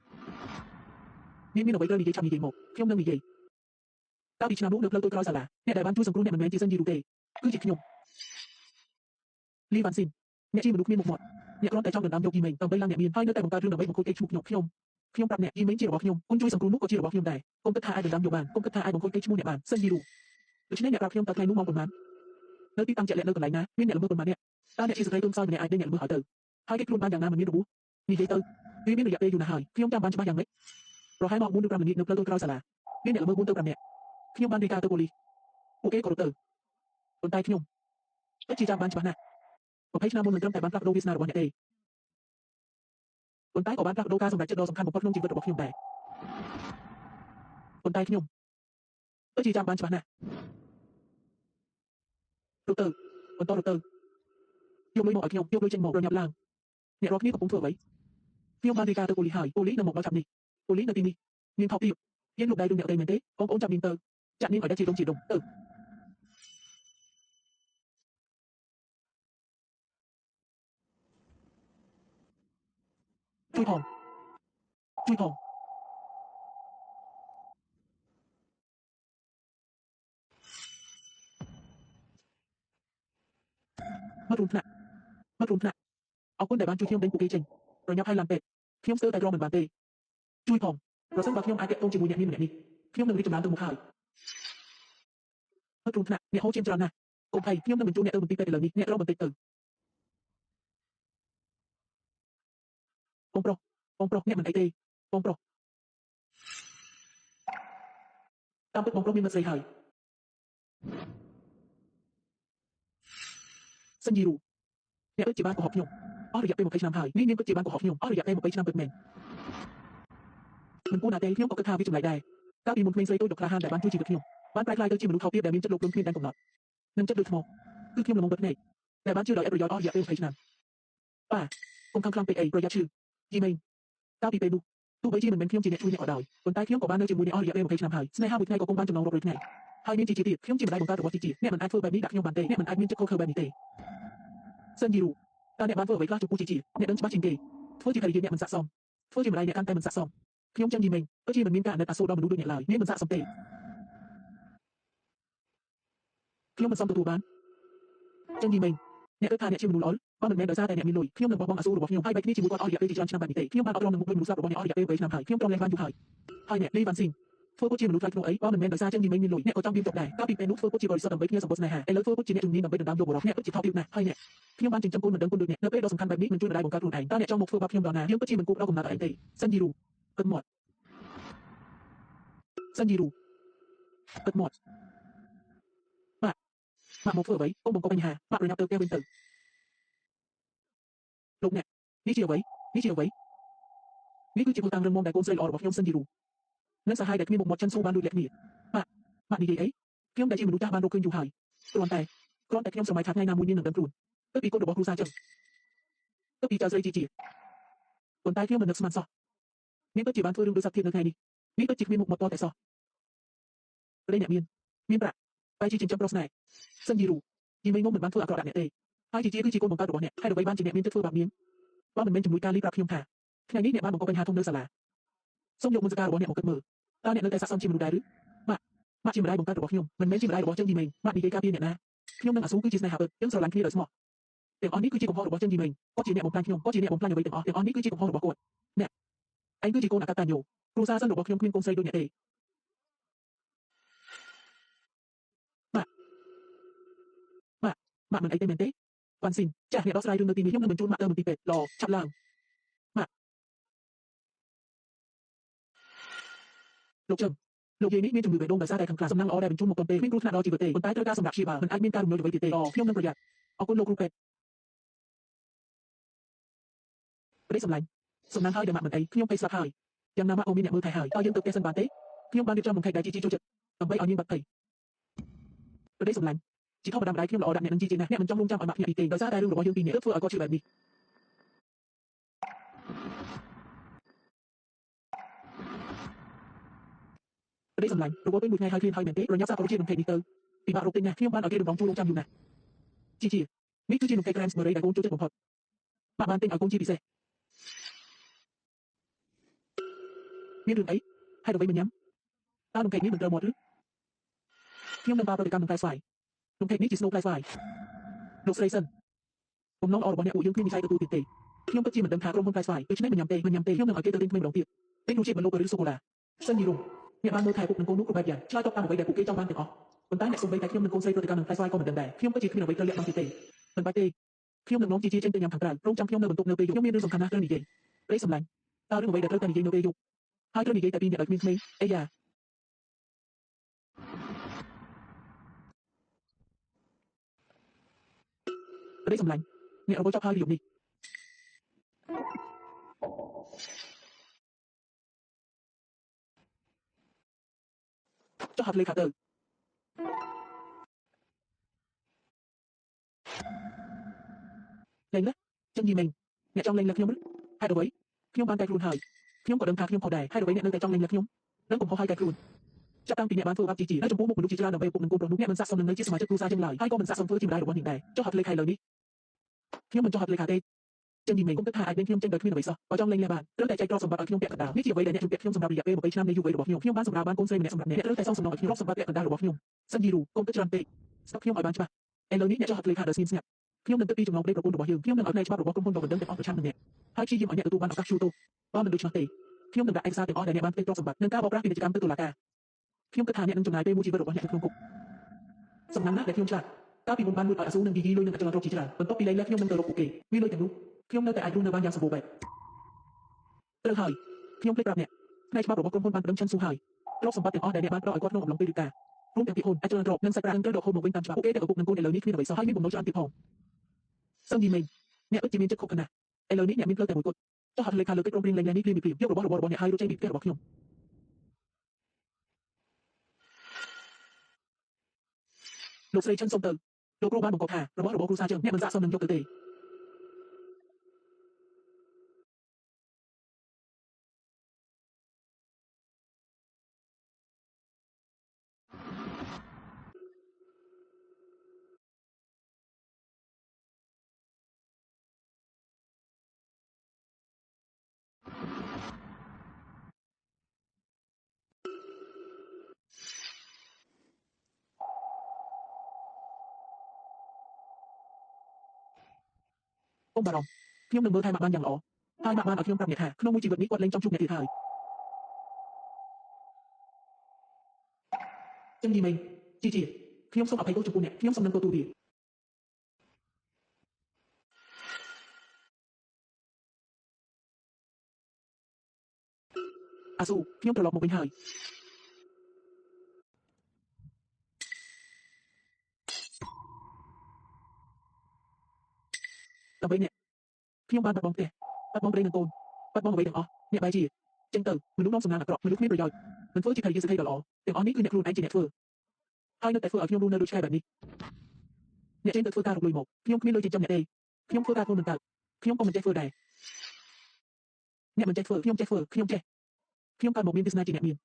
មានអ្វីត្រូវនិយាយឆាប់និយាយមកខ្ញុំនឹងនិយាយកាលពីឆ្នាំនោះនៅផ្លូវទៅក្រោយសាលាអ្នកដែលបានជួយសង្គ្រោះអ្នកមិនមែនជាសិនយីរូទេគឺជាខ្ញុំលីវ៉ាន់ស៊ីនអ្នកជាមនុស្សគ្មានមុខមាត់អ្នកគ្រាន់តែចង់ដណ្ដើមយកយីមេងដើម្បីឡើងអ្នកមានហើយនៅតែបង្កើតរឿងដើម្បីបង្ខូចកេរ្តិ៍ឈ្មោះខ្ញុំប្រាប់អ្នកយីមេងជារបស់ខ្ញុំគុណជួយសង្គ្រោះនោះក៏ជារបស់ខ្ញុំដែរគុំគិតថាអាចដណ្ដើមយកបានគុំគិតថាអាចបង្ខូចកេរ្តិ៍ឈ្មោះអ្នកបានសិនយីរូដូច្នេះអ្នកប្រាប់ខ្ញុំតើថ្ងៃនោះម៉ោងប៉ុន្មាននៅទីតាំងជាក់លាក់នៅកន្លែងណាមានអ្នកល្មើសប៉ុន្មានអ្នកតើអ្នកជាស្ត្រីទុំខ្សោយម្នាក់អាចដេញអ្នកល្មើសឲ្យទៅហើយគេខ្លួនបានយ៉ាងណាមិនមានរបួសនិយាយទៅវាមានរយៈពេលយូរណាស់ហើយខ្ញុំចាំបានច្បាស់យ៉ាងម៉េចប្រហែលម៉ោង4ឬ5ល្ងាចនៅផ្លូវទៅក្រោយសាលាមានអ្នកល្មើស4ទៅ5នាក់ខ្ញុំបានរាយការណ៍ទៅប៉ូលីសពួកគេក៏រត់ទៅប៉ុន្តែខ្ញុំពិតជាចាំបានច្បាស់ណាស់20ឆ្នាំមុនមិនត្រឹមតែបានផ្លាស់ប្ដូរវាសនារបស់អ្នកទេប៉ុន្តែក៏បានផ្លាស់ប្ដូរការសម្រេចចិត្តដ៏សំខាន់បំផុតក្នុងជីវិតរបស់ខ្ញុំដែរប៉ុន្តែខ្ញុំពិតជាចាំបានច្បាស់ណាស់រត់ទៅបន្តរត់ទៅយកលុយមកឲ្យខ្ញុំយកលុយចេញមករញាប់ឡើងអ្នករាល់គ្នាកំពុងធ្វើអ្វីខ្ញុំបានរាយការណ៍ទៅប៉ូលីសហើយប៉ូលីសនៅមកដល់ចាប់នេះប៉ូលីសនៅទីនេះនាងថោកទាបយើងលោកដៃរឿងអ្នកអីមែនទេបងប្អូនចាប់នាងទៅចាក់នាងឲ្យដាច់ជាដុំទៅជួយផងមករួមថ្នាក់អរគុណដែលបានជួយខ្ញុំដេញពួកគេចេញប្រញាប់ឲ្យឡានពេទ្យខ្ញុំស្ទើរតែរកមិនបានទេជួយផងប្រសិនបើខ្ញុំអាចតាក់ទងជាមួយអ្នកមានម្នាក់នេះខ្ញុំនឹងរីកចម្រើនទៅមុខហើយមករួមថ្នាក់អ្នកហូរឈាមច្រើនណាស់កុំភ័យខ្ញុំនឹងបញ្ជូនអ្នកទៅមន្ទីរពេទ្យឥឡូវនេះអ្នករកបន្តិចទៅបងប្រុសអ្នកមិនអីទេបងប្រុស តាមពិតបងប្រុសមានមិត្តស្រីហើយសិនយីរូអ្នកពិតជាបានកុហកខ្ញុំអស់រយៈពេល20ឆ្នាំហើយនេះនាងពិតជាបានកុហកខ្ញុំអស់រយៈពេល20ឆ្នាំពិតមែនមិនគួរណាទេខ្ញុំក៏គិតថាវាចម្លែកដែរកាលពីមុនក្មេងស្រីតូចដ៏ក្លាហានដែលបានជួយជីវិតខ្ញុំបានប្រែក្លាយទៅជាមនុស្សថោកទាបដែលមានចិត្តលោភលន់គ្មានដែនកំណត់និងចិត្តដូចថ្មគឺខ្ញុំល្ងងពិតភ្នែកដែលបានជឿដោយឥតប្រយោជន៍អស់រយៈពេល20ឆ្នាំបាទកុំខំខ្លាំងពេកអីប្រយ័ត្នឈឺយីមែនកាលពីពេលនោះទោះបីជាមិនមែនខ្ញុំជាអ្នកជួយអ្នកក៏ដោយប៉ុន្តែខ្ញុំក៏បាននៅជាមួយអ្នកអស់រយៈពេល20ឆ្នាំហើយស្នេហាមួយថ្ងៃក៏គង់បានចំណងរាប់រយថ្ងៃហើយមានជីទៀតខ្ញុំជាម្ដាយបង្កើតរបស់ជីអ្នកមិនអាចធ្វើបែបនេះដាក់ខ្ញុំបានទេអ្នកមិនអាចមានចិត្តខុសខើបែបនេះទេសិនយីរូតើអ្នកបានធ្វើអ្វីខ្លះចំពោះជីអ្នកដឹងច្បាស់ជាងគេធ្វើជាភរិយាអ្នកមិនស័ក្តិសមធ្វើជាម្ដាយអ្នកកាន់តែមិនស័ក្តិសមខ្ញុំចឹងយីមែនពិតជាមិនមានការអាណិតអាសូរដល់មនុស្សដូចអ្នកឡើយអ្នកមិនស័ក្តិសមទេខ្ញុំមិនសមទទួលបានចឹងយីមែនអ្នកគិតថាអ្នកជាមនុស្សល្អបើមិនមែនដោយសារតែអ្នកមានលុយខ្ញុំនឹងបោះបង់អាសូររបស់ខ្ញុំហើយបែកគ្នាជាមួយគាត់អស់រយៈពេលជាច្រើនឆ្នាំបែបនេះទេខ្ញុំបានអត់ទ្រាំនឹងមុខដូចមនុស្សស្លាប់របស់អ្នកអស់រយៈពេល3ឆ្នាំហើយខ្ញុំទ្រាំលែងបានយូរហើយអ្នកលីវ៉ាន់ស៊ីនធ្វើពុតជាមនុស្សថ្លៃថ្នូរអីបើមិនមែនដោយសារចឹងយីមែនមានលុយអ្នកក៏ចង់វាចុកដែរកាលពីពេលនោះធ្វើពុតជាបរិសុទ្ធដើម្បីគ្នាសម្បូរស្នេហាឥឡូវធ្វើពុតជាអ្នកជំនាញដើម្បីដណ្ដើមយកបរិសុទ្ធអ្នកពិតជាថោកទាបណាស់ហើយអ្នកខ្ញុំបានចិញ្ចឹមគុណមិនដឹងគុណដូចអ្នកនៅពេលដ៏សំខាន់បែបនេះមិនជួយម្ដាយបង្កើតខ្លួនឯងតើអ្នកចង់មកធ្វើបាបខ្ញុំដល់ណាយើងពិតជាមិនគួរផ្ដោតកំណត់ឯងទេសិនយីរូគិតមាត់សិនយីរូគិតមាត់ម៉ាក់មកធ្វើអ្វីកុំបង្កបញ្ហាម៉ាក់ប្រញាប់ទៅផ្ទះវិញទៅលោកអ្នកនេះជាអ្វីនេះជាអ្វីនេះគឺជាភស្តុតាងរឹងមាំដែលកូនស្រីល្អរបស់ខ្ញុំសិនយីរូនិងសាហាយដែលគ្មានមុខមាត់ចិនស៊ូបានដូចលក្ខគ្នាម៉ាក់និយាយអីខ្ញុំដែលជាមនុស្សចាស់បានរកឃើញយូរហើយគ្រាន់តែខ្ញុំស្រមៃថាថ្ងៃណាមួយនាងនឹងដឹងខ្លួនទៅពីកូនរបស់គ្រូសាចឹងទៅពីចៅស្រីជាប៉ុន្តែខ្ញុំមិននឹកស្មានសោះនាងពិតជាបានធ្វើរឿងដូចសត្វធាតុនៅថ្ងៃនេះនេះពិតជាគ្មានមុខមាត់តតែសោះព្រៃអ្នកមានប្រាក់តែជាចិញ្ចឹមប្រុសស្នេហ៍សិនយីរូយីមិនមកមិនបានធ្វើអាក្រក់ដាក់អ្នកទេហើយជាគឺជាកូនបង្កើតរបស់អ្នកហើយដើម្បីបានជាអ្នកមានចិត្តធ្វើបាបនាងបើមិនមែនជំនួយការលីប្រាប់ខ្ញុំថាថ្ងៃនេះអ្នកបានបង្កបញ្ហាធំនៅសាលាសូមយកមុនសការរបស់អ្នកមកគិតមើលតើអ្នកនៅតែស័ក្តិសមជាមនុស្សដែរឬម៉ាក់ជាម្ដាយបង្កើតរបស់ខ្ញុំមិនមែនជាម្ដាយរបស់ចឹងយីមែនម៉ាក់និយាយការពារអ្នកណាខ្ញុំនឹងអាស៊ូគឺជាស្នេហាពិតយើងស្រឡាញ់គ្នាដោយស្មោះទាំងអស់នេះគឺជាកំហុសរបស់ចឹងយីមែនគាត់ជាអ្នកបំផ្លាញខ្ញុំគាត់ជាអ្នកបំផ្លាញអ្វីទាំងអស់ទាំងអស់នេះគឺជាកំហុសរបស់គាត់អ្នកឯងគឺជាកូនអកតញ្ញូគ្រួសារសិនរបស់ខ្ញុំគ្មានកូនស្រីដូចអ្នកទេម៉ាក់មិនអីទេមែនទេវ៉ាន់ស៊ីនចាស់អ្នកដោះស្រាយរឿងនៅទីនេះខ្ញុំនឹងបញ្ជូនម៉ាក់ទៅមន្ទីរពេទ្យល្អឆាប់ឡើងម៉ាក់លោកជឹងលោកយាយនេះមានជំងឺបេះដូងដោយសារតែខាងខ្លាសំណាងល្អដែលបញ្ជូនមកទាន់ពេលគ្មានគ្រោះថ្នាក់ដល់ជីវិតទេប៉ុន្តែត្រូវការសម្រាប់ព្យាបាលមិនអាចមានការរំលោភអ្វីទៀតទេខ្ញុំនឹងប្រយ័ត្នអរគុណលោកគ្រូពេទ្យប្រេសម្លាញ់សំណាងហើយដែលម៉ាក់មិនអីខ្ញុំភ័យស្លាប់ហើយយ៉ាងណាម៉ាក់ក៏មានអ្នកមើលថែហើយតើយើងទៅផ្ទះសិនបានទេខ្ញុំបានរៀបចំបង្ខេកដែលជីចូលចិត្តដើម្បីឲ្យនាងបាត់ភ័យប្រេសម្លាញ់ជាធម្មតាម្ដាយខ្ញុំល្អដាក់អ្នកនឹងជីណាស់អ្នកមិនចង់រងចាំឲ្យម៉ាក់ភ្ញាក់ពីទេដោយសារតែរឿងរបស់យើងពីរនាក់ធ្វើឲ្យគាត់ជឿបែបនេះប្រេសម្លាញ់របបពេលមួយថ្ងៃហើយឃ្លានហើយមែនទេប្រញាប់សាកប្រូជានំខេកនេះទៅពិបាករកទិញណាស់ខ្ញុំបានឲ្យគេរំដងជួលរងចាំយូរណាស់ជីនេះគឺជានំខេកក្រែមស្មឺរ៉េដែលកូនចូលចិត្តបំផុតម៉ាក់បានទិញឲ្យកូនជាពិសេសមានរឿងអីហើយអ្វីមិនញ៉ាំតើនំខេកនេះមិនត្រូវមាត់ឬខ្ញុំនឹងប្រើប្រតិកម្មនឹងផ្លែស្វាយនំខេកនេះជាស្នូលផ្លែស្វាយលោកស្រីសិនបំណងល្អរបស់អ្នកពួកយើងគ្មានវិស័យទទួលទៀតទេខ្ញុំពិតជាមិនដឹងថាក្រុមហ៊ុនផ្លែស្វាយដូច្នេះមិនញ៉ាំទេខ្ញុំនឹងឲ្យគេទៅទិញថ្មីម្ដងទៀតទិញរសជាតិបន្លប់ឬសូកូឡាសិនយីរុំអ្នកបានមើលថែពុកនឹងកូននោះគ្រប់បែបយ៉ាងឆ្លើយតបតាមអ្វីដែលពួកគេចង់បានទាំងអស់ប៉ុន្តែអ្នកសូម្បីតែខ្ញុំនិងកូនស្រីប្រតិកម្មនឹងផ្លែស្វាយក៏មិនដឹងដែរខ្ញុំពិតជាគ្មានអ្វីត្រូវលាក់បាំងទៀតទេមិនបាច់ទេខ្ញុំនឹងនាំជីចេញទៅញ៉ាំខាងក្រៅរងចាំខ្ញុំនៅបន្ទប់នៅពេលយប់ខ្ញុំមានរឿងសំខាន់ណាស់ត្រូវនិយាយព្រៃសម្លាញ់តើរឿងអ្វីដែលត្រូវតែនិយាយនៅពេលយប់ហើយត្រូវនិយាយតែពីអ្នកឲ្យគ្មានក្មេងអីយ៉ាព្រៃសម្លាញ់អ្នករវល់ចាប់ហើយយប់នេះចុះហាត់លេខទៅលេងណាចឹងយីមែនអ្នកចង់លេងលើខ្ញុំឬហេតុអ្វីខ្ញុំបានកែខ្លួនហើយខ្ញុំក៏ដឹងថាខ្ញុំខុសដែរហេតុអ្វីអ្នកនៅតែចង់លេងលើខ្ញុំនឹងកំហុសហើយកែខ្លួនចាប់តាំងពីអ្នកបានធ្វើបាបជីនៅចំពោះមុខមនុស្សជាច្រើនដើម្បីពុកនឹងកូនប្រុសនោះអ្នកមិនស័ក្តិសមនឹងនៅជាសមាជិកគ្រួសារចឹងឡើយហើយក៏មិនស័ក្តិសមធ្វើជាម្ដាយរបស់នាងដែរចុះហាត់លេខហើយលើនេះខ្ញុំមិនចុះហាត់លេខទេចឹងយីមែនគុំគិតថាអាចលេងខ្ញុំចេញដោយគ្មានអ្វីសោះបើចង់លេងលេបានត្រូវតែចែកទ្រព្យសម្បត្តិឲ្យខ្ញុំពាក់កណ្ដាលនេះជាអ្វីដែលអ្នកជួយពាក់ខ្ញុំសម្រាប់រយៈពេល20ឆ្នាំនៃយុវវ័យរបស់ខ្ញុំបានសម្រាប់បានកូនស្រីម្នាក់សម្រាប់អ្នកត្រូវតែសងសំណងឲ្យខ្ញុំទ្រព្យសម្បត្តិពាក់កណ្ដាលរបស់ខ្ញុំសិនយីរូកុំគិតច្រើនពេកស្ដាប់ខ្ញុំឲ្យបានច្បាស់ឥឡូវនេះអ្នកចុះហាត់លេខដោយស្ងៀមស្ងាត់ខ្ញុំនឹងគិតពីចំណងព្រេងប្រពន្ធរបស់យើងខ្ញុំនឹងឲ្យផ្នែកច្បាប់របស់ក្រុមហ៊ុនដ៏បណ្ដឹងទាំងអស់ប្រឆាំងនឹងអ្នកហើយព្យាយាមឲ្យអ្នកទទួលបានឱកាសជួលទោសបើមិនដូច្នោះទេខ្ញុំនឹងដាក់ឯកសារទាំងអស់ដែលអ្នកបានផ្ទេរទ្រព្យសម្បត្តិនិងការបោកប្រាស់ពាណិជ្ជកម្មទៅតុលាការខ្ញុំគិតថាអ្នកនឹងចំណាយពេលមួយជីវិតរបស់អ្នកនៅក្នុងគុកសំណាងណាស់ដែលខ្ញុំឆ្លាតកាលពីមុនបានលួចឲ្យអាស៊ូនឹងយីយីលុយនឹងអចលនរកជាច្រើនបន្ទាប់ពីលែងលះខ្ញុំនឹងទៅរកពួកគេមានលុយទាំងនោះខ្ញុំនៅតែអាចរស់នៅបានយ៉ាងសម្បូរបែបត្រូវហើយខ្ញុំភ្លេចប្រាប់អ្នកផ្នែកច្បាប់របស់ក្រុមហ៊ុនបានប្រឹងឈិនស៊ូហើយ ទ្រព្យសម្បត្តិទាំងអស់ដែលអ្នកបានប្រោសឲ្យគាត់ក្នុងអំឡុងពេលរៀបការរួមទាំងពាក្យហូនអាចជឿនទ្រព្យនិងសាច់ប្រាក់នឹងត្រូវដកហូតមកវិញតាមច្បាប់ពួកគេទាំងឪពុកនិងកូនឥឡូវនេះគ្មានអ្វីសោះហើយមានបំណុលច្រើនទៀតផងសឹងយីមេងអ្នកពិតជាមានចិត្តខុបខណាស់ឥឡូវនេះអ្នកមានផ្លូវតែមួយគត់ចុះហត្ថលេខាលើកិច្ចព្រមព្រៀងលែងនេះភ្លាមយករបស់អ្នកហើយរត់ចេញពីផ្ទះរបស់ខ្ញុំលោកស្រីឈិនសុំទៅលោកគ្រូបានបង្គាប់ថារបស់គ្រូសាជើងអ្នកមិនសាកសមនឹងយកទៅទេកុំបារម្ភខ្ញុំនឹងមើលថែម៉ាក់បានយ៉ាងល្អហើយម៉ាក់បានឲ្យខ្ញុំប្រាប់អ្នកថាក្នុងមួយជីវិតនេះគាត់លែងចង់ជួបអ្នកទៀតហើយចឹងយីមេងជីខ្ញុំសូមអភ័យទោសចំពោះអ្នកខ្ញុំសូមនឹងទទួលវាអាស៊ូខ្ញុំត្រឡប់មកវិញហើយដើម្បីអ្នកខ្ញុំបានបាត់បង់ផ្ទះបាត់បង់ប្តីនិងកូនបាត់បង់អ្វីទាំងអស់អ្នកបែរជាចឹងទៅមនុស្សនាំសំណាងអាក្រក់មនុស្សគ្មានប្រយោជន៍មិនធ្វើជាភរិយាសក្តិដ៏ល្អទាំងអស់នេះគឺអ្នកខ្លួនឯងជាអ្នកធ្វើហើយនៅតែធ្វើឲ្យខ្ញុំរស់នៅដូចឆ្កែបែបនេះអ្នកចេញទៅធ្វើការរកលុយមកខ្ញុំគ្មានលុយចិញ្ចឹមអ្នកទេខ្ញុំធ្វើការខ្លួនមិនកើតខ្ញុំក៏មិនចេះធ្វើដែរអ្នកមិនចេះធ្វើខ្ញុំចេះធ្វើខ្ញុំចេះខ្ញុំកើតមកមានវាសនាជាអ្នកមាន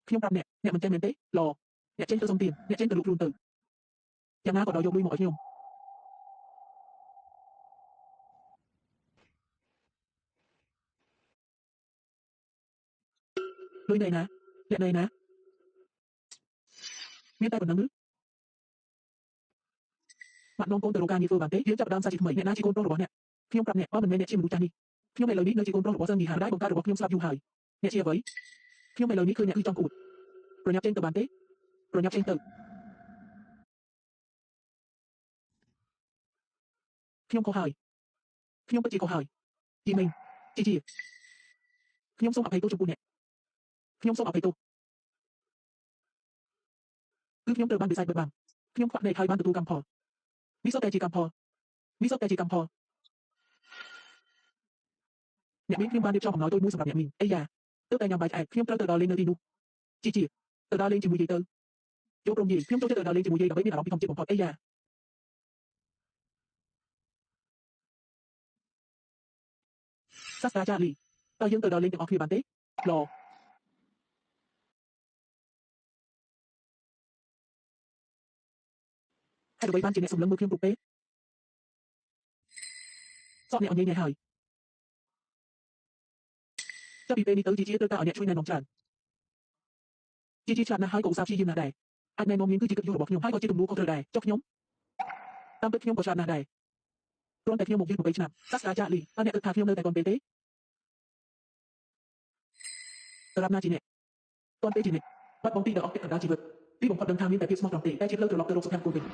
ខ្ញុំប្រាប់អ្នកមិនចេះមែនទេល្អអ្នកចេញទៅសុំទានអ្នកចេញទៅលក់ខ្លួនទៅយ៉ាងណាក៏ដោយយកលុយមកឲ្យខ្ញុំលុយនៅឯណាអ្នកនៅឯណាមានតែប៉ុណ្្នឹងឬម៉ាក់នងកូនទៅរកការងារធ្វើបានទេយើងចាប់ផ្ដើមសារជាថ្មីអ្នកណាជាកូនប្រុសរបស់អ្នកខ្ញុំប្រាប់អ្នកបើមិនមែនអ្នកជាមនុស្សចាស់នេះខ្ញុំឥឡូវនេះនៅជាកូនប្រុសរបស់សឹងយីហាដែលបង្កើតរបស់ខ្ញុំស្លាប់យូរហើយអ្នកជាអ្វីខ្ញុំឥឡូវនេះឃើញអ្នកគឺចង់អួតប្រញាប់ចេញទៅបានទេប្រញាប់ចេញទៅខ្ញុំខុសហើយខ្ញុំពិតជាខុសហើយយីមេងជីខ្ញុំសូមអភ័យទោសចំពោះអ្នកខ្ញុំសូមអភ័យទោសគឺខ្ញុំត្រូវបានវិស័យបិទបាំងខ្ញុំខ្វាក់ភ្នែកហើយបានទទួលកម្មផលនេះសុទ្ធតែជាកម្មផលនេះសុទ្ធតែជាកម្មផលអ្នកមីងខ្ញុំបានរៀបចំអំណោយតូចមួយសម្រាប់អ្នកមីងអីយ៉ាទើបតែញ៉ាំបាយឆ្អែតខ្ញុំត្រូវទៅដល់លេងនៅទីនោះជីទៅដល់លេងជាមួយយាយទៅចូលព្រមយាយខ្ញុំចូលចិត្តទៅដល់លេងជាមួយយាយដើម្បីមានអារម្មណ៍ពីធម្មជាតិបំផុតអីយ៉ាសាស្ត្រាចារ្យលីតើយើងទៅដល់លេងទាំងអស់គ្នាបានទេឡហេតុអ្វីបានជាអ្នកសម្លឹងមើលខ្ញុំគ្រប់ពេលសក់អ្នកអញញ៉ៃហើយចាប់ពីពេលនេះទៅជីត្រូវការឲ្យអ្នកជួយណែនាំច្រើនជីឆ្លាតណាស់ហើយក៏ឧស្សាហ៍ព្យាយាមណាស់ដែរអាចណែនាំមានគឺជាកិត្តិយសរបស់ខ្ញុំហើយក៏ជាទំនួលខុសត្រូវដែរចុះខ្ញុំតាមពិតខ្ញុំក៏ឆ្លាតណាស់ដែរគ្រាន់តែខ្ញុំមកយឺត8ឆ្នាំសាស្ត្រាចារ្យលីតើអ្នកគិតថាខ្ញុំនៅតែទាន់ពេលទេសម្រាប់ណាជាអ្នកទាន់ពេលជាអ្នកបាត់បង់ទីដែលអស់ទឹកកណ្ដាលជីវិតទីបំផុតដឹងថាមានតែភាពស្មោះត្រង់ទេតែជាផ្លូវត្រឡប់ទៅរកសុភមង្គលវិញ